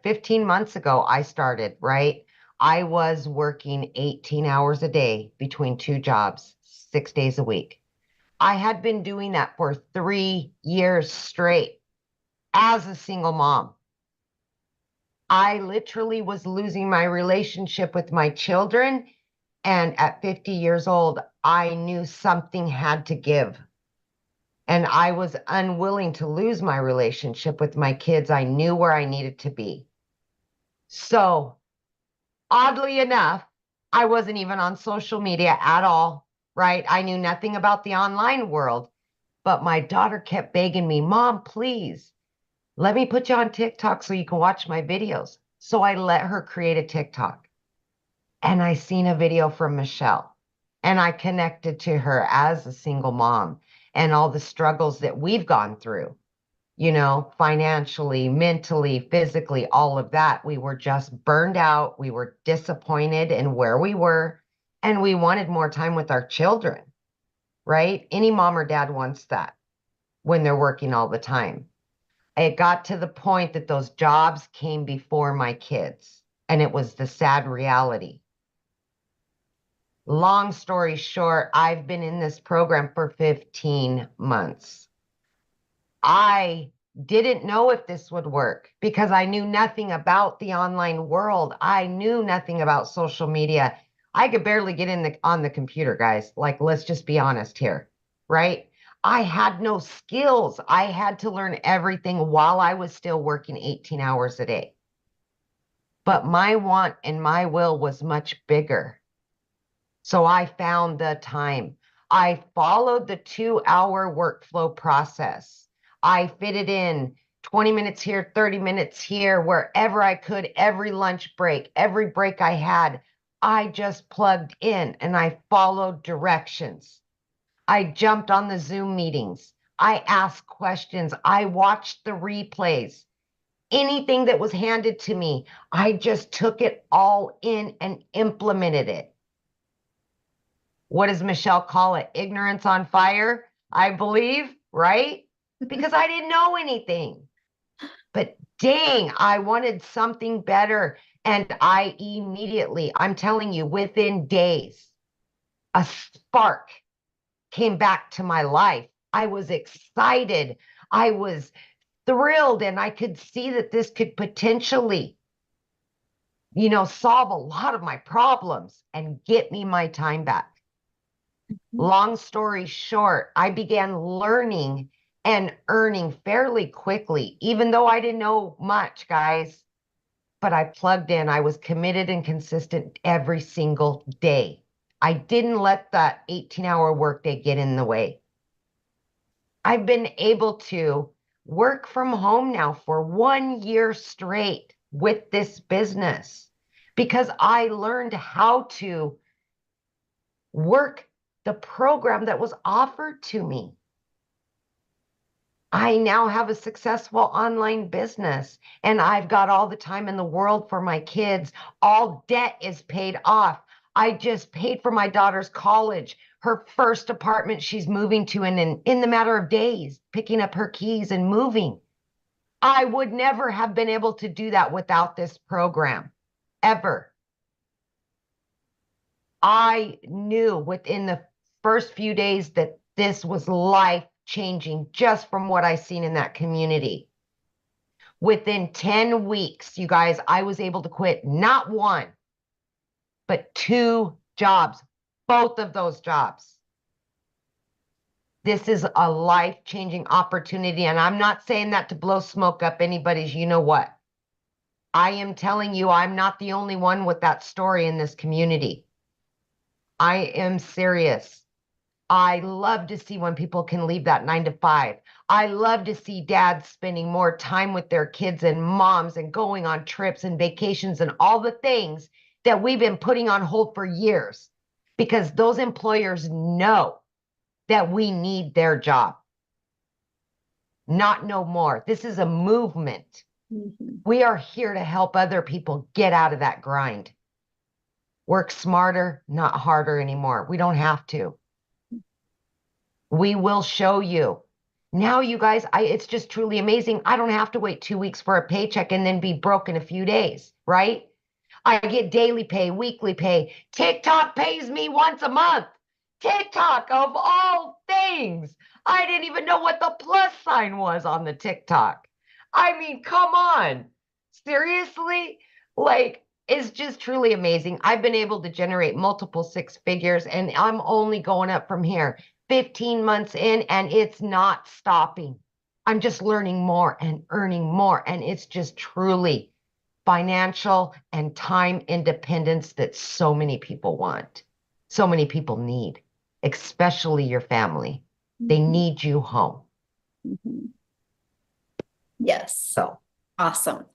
15 months ago, I started, right? I was working 18 hours a day between 2 jobs, 6 days a week. I had been doing that for 3 years straight as a single mom. I literally was losing my relationship with my children. And at 50 years old, I knew something had to give. And I was unwilling to lose my relationship with my kids. I knew where I needed to be. So, oddly enough, I wasn't even on social media at all, right? I knew nothing about the online world, but my daughter kept begging me, Mom, please, let me put you on TikTok so you can watch my videos. So I let her create a TikTok. And I seen a video from Michelle, and I connected to her as a single mom and all the struggles that we've gone through, financially, mentally, physically, all of that. We were just burned out. We were disappointed in where we were, and we wanted more time with our children, right? Any mom or dad wants that when they're working all the time. It got to the point that those jobs came before my kids, and it was the sad reality. Long story short, I've been in this program for 15 months. I didn't know if this would work because I knew nothing about the online world. I knew nothing about social media. I could barely get on the computer, guys. Like, let's just be honest here, right? I had no skills. I had to learn everything while I was still working 18 hours a day. But my want and my will was much bigger. So I found the time. I followed the 2-hour workflow process. I fitted in 20 minutes here, 30 minutes here, wherever I could, every lunch break, every break I had. I just plugged in and I followed directions. I jumped on the Zoom meetings. I asked questions. I watched the replays. Anything that was handed to me, I just took it all in and implemented it. What does Michelle call it? Ignorance on fire, I believe, right? Because I didn't know anything. But dang, I wanted something better. And I immediately, I'm telling you, within days, a spark came back to my life. I was excited. I was thrilled. And I could see that this could potentially, solve a lot of my problems and get me my time back. Long story short, I began learning and earning fairly quickly, even though I didn't know much, guys. but I plugged in. I was committed and consistent every single day. I didn't let that 18-hour workday get in the way. I've been able to work from home now for 1 year straight with this business because I learned how to work the program that was offered to me. I now have a successful online business and I've got all the time in the world for my kids. All debt is paid off. I just paid for my daughter's college, her first apartment she's moving to in the matter of days, picking up her keys and moving. I would never have been able to do that without this program, ever. I knew within the first few days that this was life changing just from what I seen in that community. Within 10 weeks, you guys, I was able to quit not one, but 2 jobs, both of those jobs. This is a life-changing opportunity, and I'm not saying that to blow smoke up anybody's you know what. I am telling you, I'm not the only one with that story in this community. I am serious. I love to see when people can leave that 9 to 5. I love to see dads spending more time with their kids and moms and going on trips and vacations and all the things that we've been putting on hold for years because those employers know that we need their job. Not no more. This is a movement. Mm-hmm. We are here to help other people get out of that grind. Work smarter, not harder anymore. We don't have to. We will show you. Now, you guys, it's just truly amazing. I don't have to wait 2 weeks for a paycheck and then be broke in a few days, right? I get daily pay, weekly pay. TikTok pays me once a month. TikTok, of all things. I didn't even know what the plus sign was on the TikTok. I mean, come on. Seriously? Like, it's just truly amazing. I've been able to generate multiple 6 figures, and I'm only going up from here. 15 months in, and it's not stopping. I'm just learning more and earning more, and it's just truly financial and time independence that so many people want, so many people need, especially your family. They need you home. Mm-hmm. Yes. So awesome.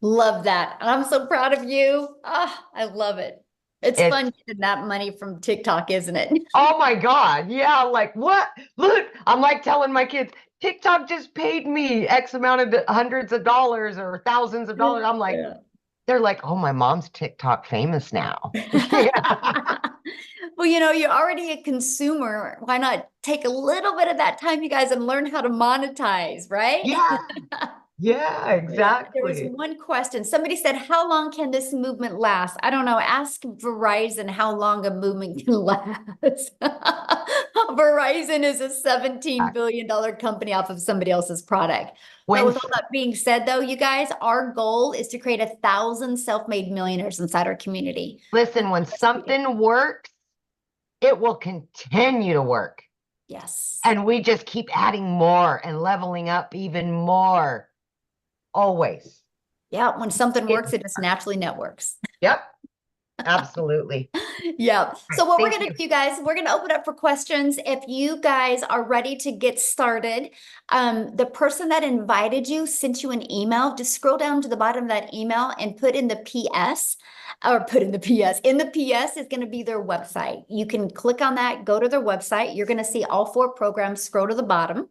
Love that. And I'm so proud of you. Ah, I love it. It's fun getting that money from TikTok, isn't it? Oh my God. Yeah. Like what? Look, I'm like telling my kids, TikTok just paid me X amount of hundreds of dollars or thousands of dollars. I'm like, they're like, oh, my mom's TikTok famous now. Well, you're already a consumer. Why not take a little bit of that time, you guys, and learn how to monetize, right? Yeah. Yeah, exactly. There was one question. Somebody said, how long can this movement last? I don't know. Ask Verizon how long a movement can last. Verizon is a $17 billion company off of somebody else's product. But with all that being said, though, you guys, our goal is to create 1,000 self-made millionaires inside our community. Listen, when something works, it will continue to work. Yes. And we just keep adding more and leveling up even more. Always. Yeah. When something works, it just naturally networks. Yep. Absolutely. Yeah. So what we're going to do, guys, we're going to open up for questions. If you guys are ready to get started, the person that invited you sent you an email. Just scroll down to the bottom of that email and put in the PS, or put in the PS. In the PS is going to be their website. You can click on that, go to their website. You're going to see all 4 programs. Scroll to the bottom.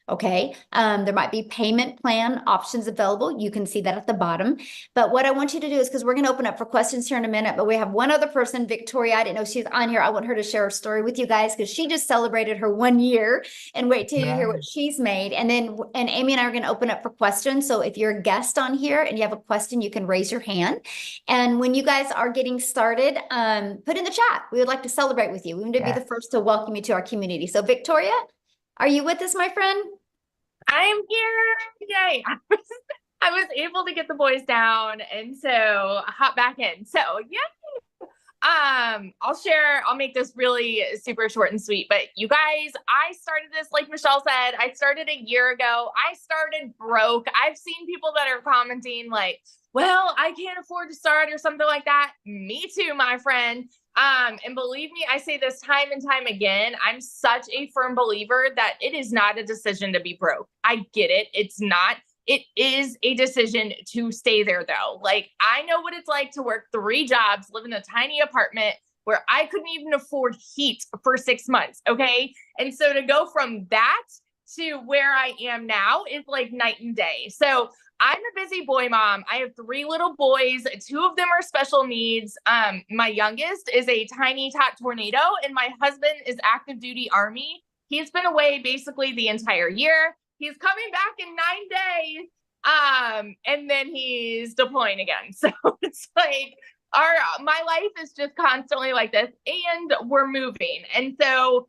Okay. There might be payment plan options available. You can see that at the bottom. But what I want you to do is, because we're going to open up for questions here in a minute, but we have one other person, Victoria. I didn't know she's on here. I want her to share her story with you guys because she just celebrated her 1 year, and wait till you hear what she's made. And then, and Amy and I are going to open up for questions. So if you're a guest on here and you have a question, you can raise your hand. And when you guys are getting started, put in the chat. We would like to celebrate with you. We want to be the first to welcome you to our community. So Victoria, are you with us, my friend? I am here. Yay. I was able to get the boys down and so hop back in. So yeah. I'll make this really super short and sweet, but you guys, I started this, like Michelle said, I started a year ago. I started broke. I've seen people that are commenting like, well, I can't afford to start or something like that. Me too, my friend. And believe me, I say this time and time again, I'm such a firm believer that it is not a decision to be broke. I get it. It's not. It is a decision to stay there though. Like I know what it's like to work 3 jobs, live in a tiny apartment where I couldn't even afford heat for 6 months. Okay. And so to go from that to where I am now is like night and day. So I'm a busy boy mom. I have 3 little boys. 2 of them are special needs. My youngest is a tiny tot tornado and my husband is active duty Army. He's been away basically the entire year. He's coming back in 9 days. And then he's deploying again. So it's like my life is just constantly like this and we're moving. And so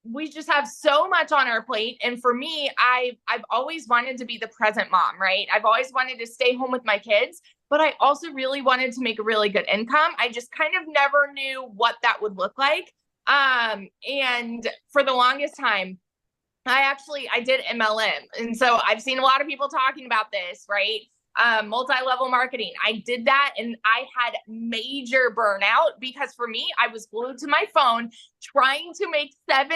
we just have so much on our plate. And for me, I've always wanted to be the present mom, right? I've always wanted to stay home with my kids, but I also really wanted to make a really good income. I just kind of never knew what that would look like. And for the longest time, I did MLM. And so I've seen a lot of people talking about this, right? Multi-level marketing. I did that and I had major burnout because for me, I was glued to my phone trying to make $7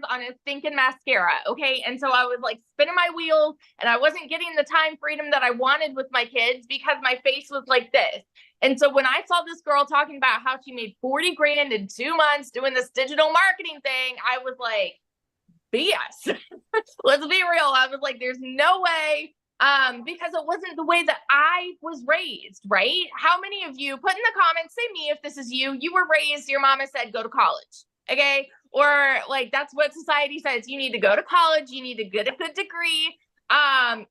on a stinking mascara. Okay. And so I was like spinning my wheels and I wasn't getting the time freedom that I wanted with my kids because my face was like this. And so when I saw this girl talking about how she made 40 grand in 2 months doing this digital marketing thing, I was like, BS. Let's be real. I was like, there's no way. Because it wasn't the way that I was raised, right? How many of you put in the comments, say me, if this is you, you were raised, your mama said, go to college. Okay. Or like, that's what society says. You need to go to college. You need to get a good degree. And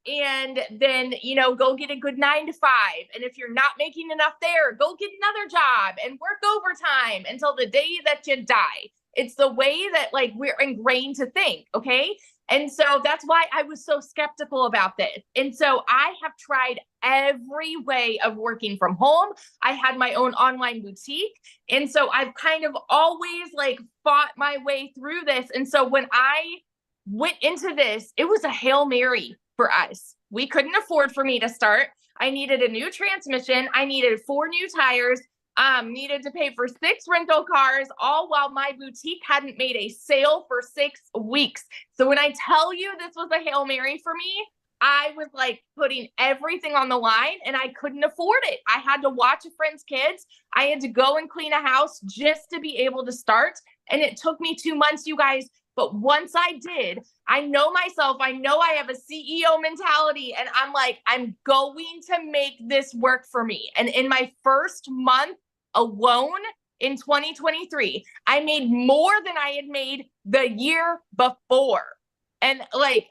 then, go get a good 9 to 5. And if you're not making enough there, go get another job and work overtime until the day that you die. It's the way that like we're ingrained to think. Okay. And so that's why I was so skeptical about this. And so I have tried every way of working from home. I had my own online boutique. And so I've kind of always like fought my way through this. And so when I went into this, it was a Hail Mary for us. We couldn't afford for me to start. I needed a new transmission. I needed 4 new tires. Needed to pay for 6 rental cars, all while my boutique hadn't made a sale for 6 weeks. So when I tell you this was a Hail Mary for me, I was like putting everything on the line and I couldn't afford it. I had to watch a friend's kids. I had to go and clean a house just to be able to start. And it took me 2 months, you guys. But once I did, I know myself, I know I have a CEO mentality and I'm like, I'm going to make this work for me. And in my first month alone in 2023, I made more than I had made the year before. And like,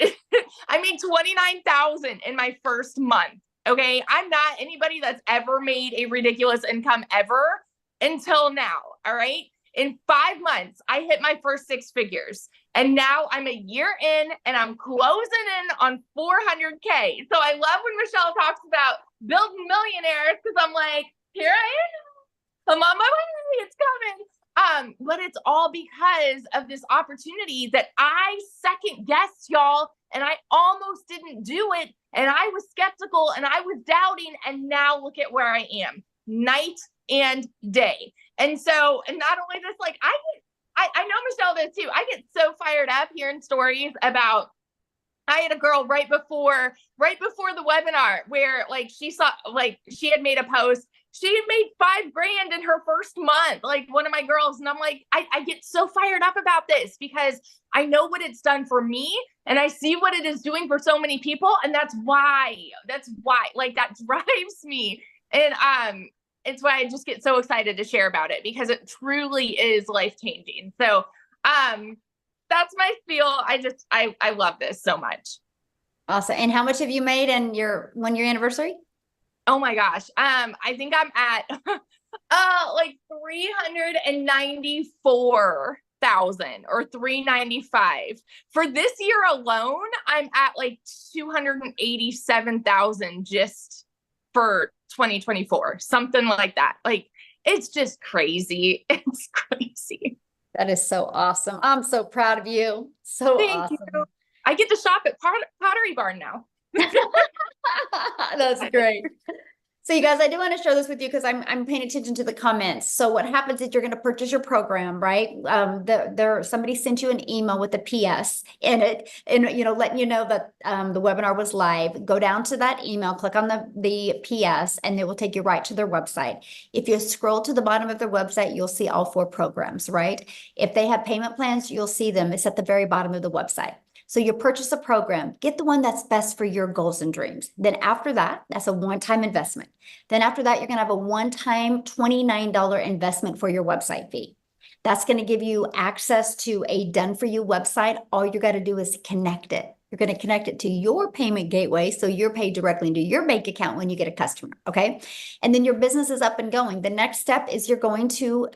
I made $29,000 in my first month. Okay. I'm not anybody that's ever made a ridiculous income ever until now. All right. In 5 months, I hit my first 6 figures. And now I'm a year in and I'm closing in on 400K. So I love when Michelle talks about building millionaires because I'm like, here I am. I'm on my way. It's coming. But it's all because of this opportunity that I second guessed, y'all. And I almost didn't do it. And I was skeptical and I was doubting. And now look at where I am, night and day. And so, and not only this, like I know Michelle does too. I get so fired up hearing stories about, I had a girl right before the webinar where like she saw, like she had made a post. She had made $5 grand in her first month, like one of my girls. And I'm like, I get so fired up about this because I know what it's done for me and I see what it is doing for so many people. And that's why like that drives me. And, it's why I just get so excited to share about it because it truly is life-changing. So, that's my spiel. I love this so much. Awesome. And how much have you made in your 1-year anniversary? Oh my gosh. I think I'm at, like 394,000 or 395 for this year alone. I'm at like 287,000 just for 2024, something like that. Like It's just crazy. It's crazy. That is so awesome. I'm so proud of you. So Thank you. awesome. I get to shop at Pottery Barn now. That's great. So you guys, I do want to share this with you because I'm paying attention to the comments. So what happens is you're going to purchase your program, right? Somebody sent you an email with a PS in it, and letting you know that the webinar was live. Go down to that email, click on the PS, and it will take you right to their website. If you scroll to the bottom of their website, you'll see all 4 programs, right? If they have payment plans, you'll see them. It's at the very bottom of the website. So you purchase a program, get the one that's best for your goals and dreams. Then after that, that's a one-time investment. Then after that, you're going to have a one-time $29 investment for your website fee. That's going to give you access to a done-for-you website. All you got to do is connect it. You're going to connect it to your payment gateway, so you're paid directly into your bank account when you get a customer, okay? And then your business is up and going. The next step is you're going to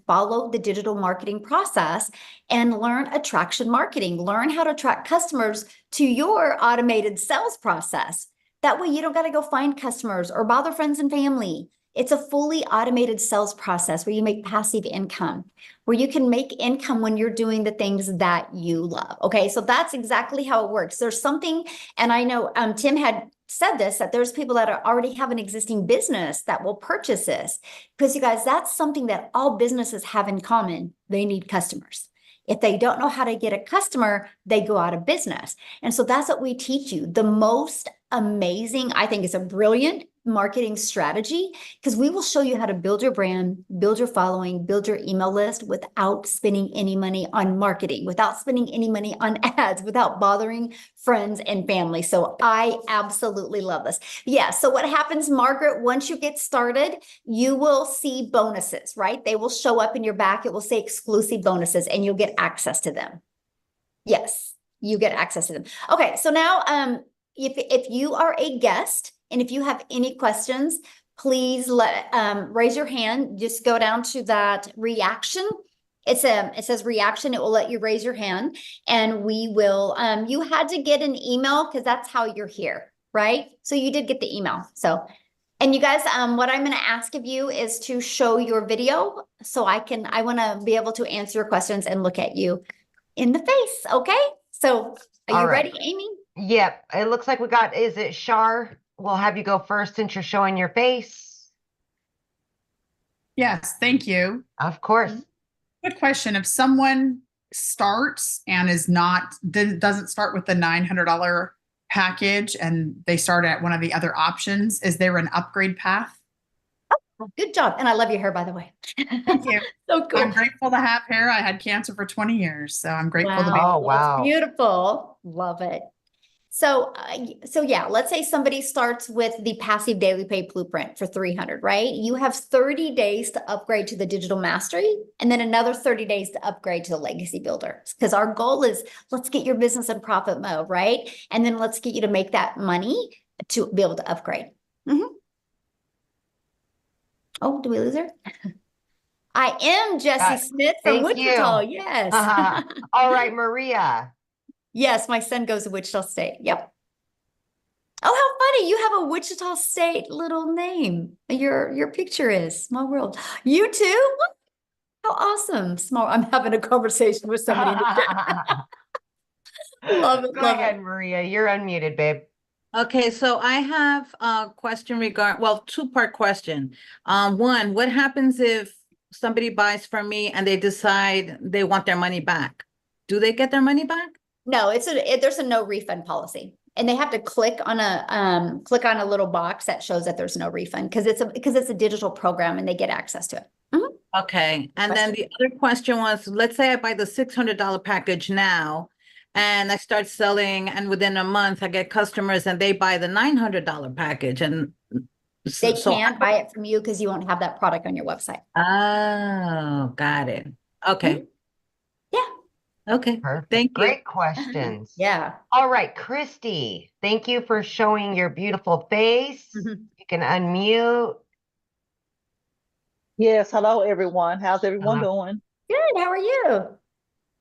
follow the digital marketing process and learn attraction marketing. Learn how to attract customers to your automated sales process. That way you don't got to go find customers or bother friends and family. It's a fully automated sales process where you make passive income, where you can make income when you're doing the things that you love. Okay, so that's exactly how it works. There's something, and I know Tim had said this, that there's people that already have an existing business that will purchase this. Because you guys, that's something that all businesses have in common. They need customers. If they don't know how to get a customer, they go out of business. And so that's what we teach you. The most amazing, I think it's a brilliant marketing strategy, because we will show you how to build your brand, build your following, build your email list without spending any money on marketing, without spending any money on ads, without bothering friends and family. So I absolutely love this. Yeah. So what happens, Margaret, once you get started, you will see bonuses, right? They will show up in your back. It will say exclusive bonuses and you'll get access to them. Yes, you get access to them. Okay. So now, if you are a guest, and if you have any questions, please raise your hand. Just go down to that reaction. It says reaction. It will let you raise your hand, and we will. You had to get an email because that's how you're here, right? So you did get the email. So, and you guys, what I'm going to ask of you is to show your video, so I want to be able to answer your questions and look at you in the face. Okay. So, are you ready, Amy? Yep. It looks like is it Shar? We'll have you go first since you're showing your face. Yes, thank you. Of course. Good question. If someone starts and doesn't start with the $900 package and they start at one of the other options, is there an upgrade path? Oh, good job. And I love your hair, by the way. Thank you. So cool. I'm grateful to have hair. I had cancer for 20 years, so I'm grateful to be. Oh, wow. That's beautiful. Love it. So yeah, let's say somebody starts with the passive daily pay blueprint for 300, right? You have 30 days to upgrade to the digital mastery, and then another 30 days to upgrade to the legacy builder. Because our goal is, let's get your business in profit mode, right? And then let's get you to make that money to be able to upgrade. Oh, do we lose her? I am Jessie Smith from Wichita. Yes. All right, Maria. Yes, my son goes to Wichita State. Yep. Oh, how funny. You have a Wichita State little name. Your picture is Small World. You too? How awesome. Small. I'm having a conversation with somebody. Love it. Go ahead, Maria. You're unmuted, babe. Okay, so I have a question two-part question. One, what happens if somebody buys from me and they decide they want their money back? Do they get their money back? No, there's a no refund policy, and they have to click on a little box that shows that there's no refund because it's a digital program and they get access to it. Okay, and then the other question was, let's say I buy the $600 package now, and I start selling, and within a month I get customers and they buy the $900 package, and they can't buy it from you because you won't have that product on your website. Oh, got it. Okay. Okay. Perfect. Thank you. Great questions. Yeah. All right, Christy, thank you for showing your beautiful face. You can unmute. Yes, hello everyone. How's everyone doing? Good. How are you?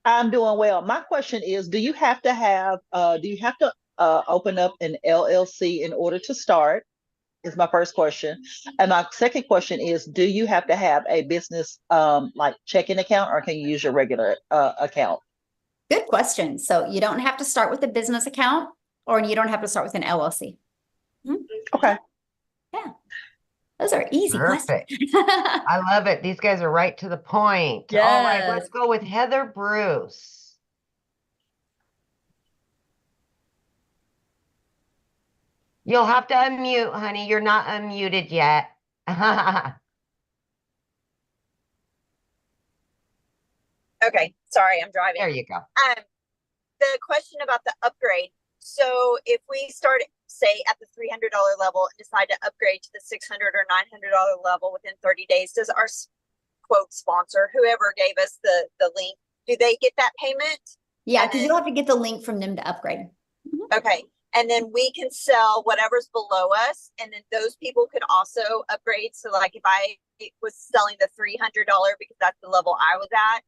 I'm doing well. My question is, do you have to open up an LLC in order to start? is my first question. And my second question is, do you have to have a business like checking account, or can you use your regular account? Good question. So you don't have to start with a business account, or you don't have to start with an LLC. Okay. Yeah. Those are easy Perfect. questions. I love it. These guys are right to the point. All right, let's Yes. go with Heather Bruce. You'll have to unmute, honey. You're not unmuted yet. Okay, sorry, I'm driving. There you go. The question about the upgrade. So if we start, say, at the $300 level and decide to upgrade to the $600 or $900 level within 30 days, does our quote sponsor, whoever gave us the link, do they get that payment? Yeah, because you'll have to get the link from them to upgrade. Okay. And then we can sell whatever's below us. And then those people could also upgrade. So like if I was selling the $300 because that's the level I was at,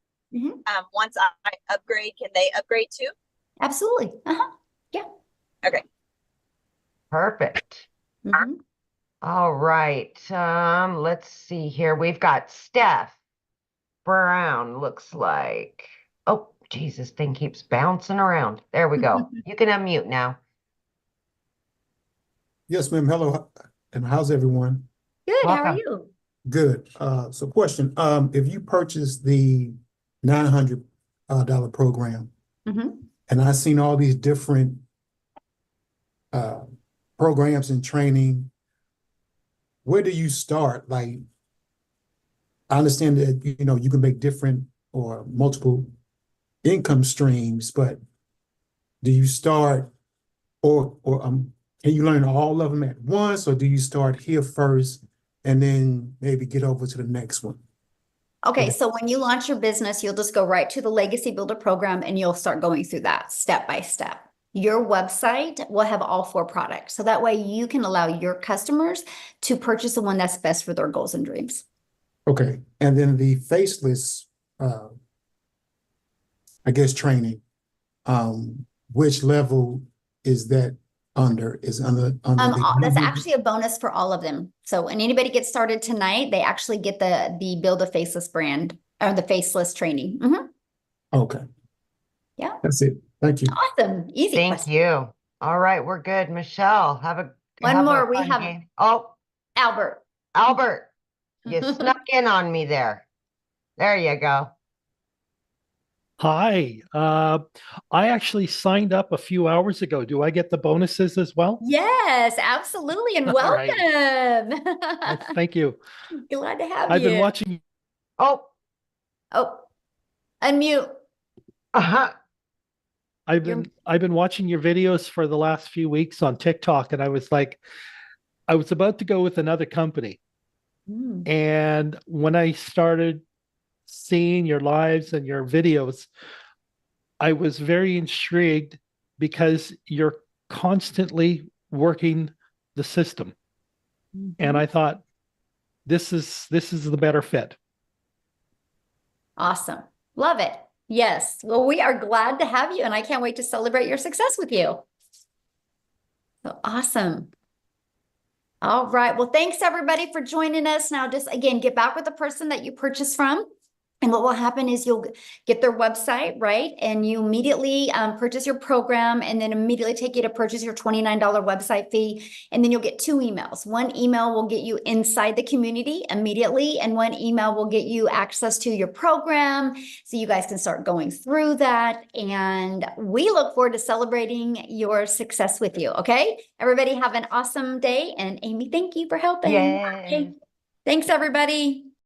once I upgrade, can they upgrade too? Absolutely. Yeah. Okay. Perfect. Mhm. All right. Let's see here. We've got Steph Brown, looks like. Oh, Jesus, thing keeps bouncing around. There we go. You can unmute now. Yes, ma'am. Hello, and how's everyone? Good. How are Welcome. you? Good. So question, if you purchase the $900 dollar program, Mhm. and I've seen all these different programs and training, where do you start? Like, I understand that, you can make different or multiple income streams, but do you start or can you learn all of them at once, or do you start here first and then maybe get over to the next one? Okay, so when you launch your business, you'll just go right to the Legacy Builder program and you'll start going through that step by step. Your website will have all 4 products. So that way you can allow your customers to purchase the one that's best for their goals and dreams. Okay, and then the faceless, I guess, training, which level is that under? Is under That's actually a bonus for all of them. So when anybody gets started tonight, they actually get the Build a Faceless brand or the faceless training. Okay. Yeah. That's it. Thank you. Awesome. Easy Thank question. you. All right, we're good. Michelle, have One a more. We fun have game. Oh, Albert. Albert, you snuck in on me there. There you go. Hi. I actually signed up a few hours ago. Do I get the bonuses as well? Yes, absolutely. And All right. welcome. Oh, thank you. Glad to have I've you. been watching. Oh, Oh, unmute. uh-huh. I've been watching your videos for the last few weeks on TikTok, and I was about to go with another company. And when I started seeing your lives and your videos, I was very intrigued because you're constantly working the system. And I thought this is the better fit. Awesome. Love it. Yes. Well, we are glad to have you, and I can't wait to celebrate your success with you. So awesome. All right. Well, thanks everybody for joining us. Now, just again, get back with the person that you purchased from. And what will happen is you'll get their website, right? And you immediately purchase your program, and then immediately take you to purchase your $29 website fee. And then you'll get 2 emails. One email will get you inside the community immediately, and one email will get you access to your program so you guys can start going through that. And we look forward to celebrating your success with you. Okay, everybody have an awesome day. And Amy, thank you for helping. Yay. Okay. Thanks, everybody.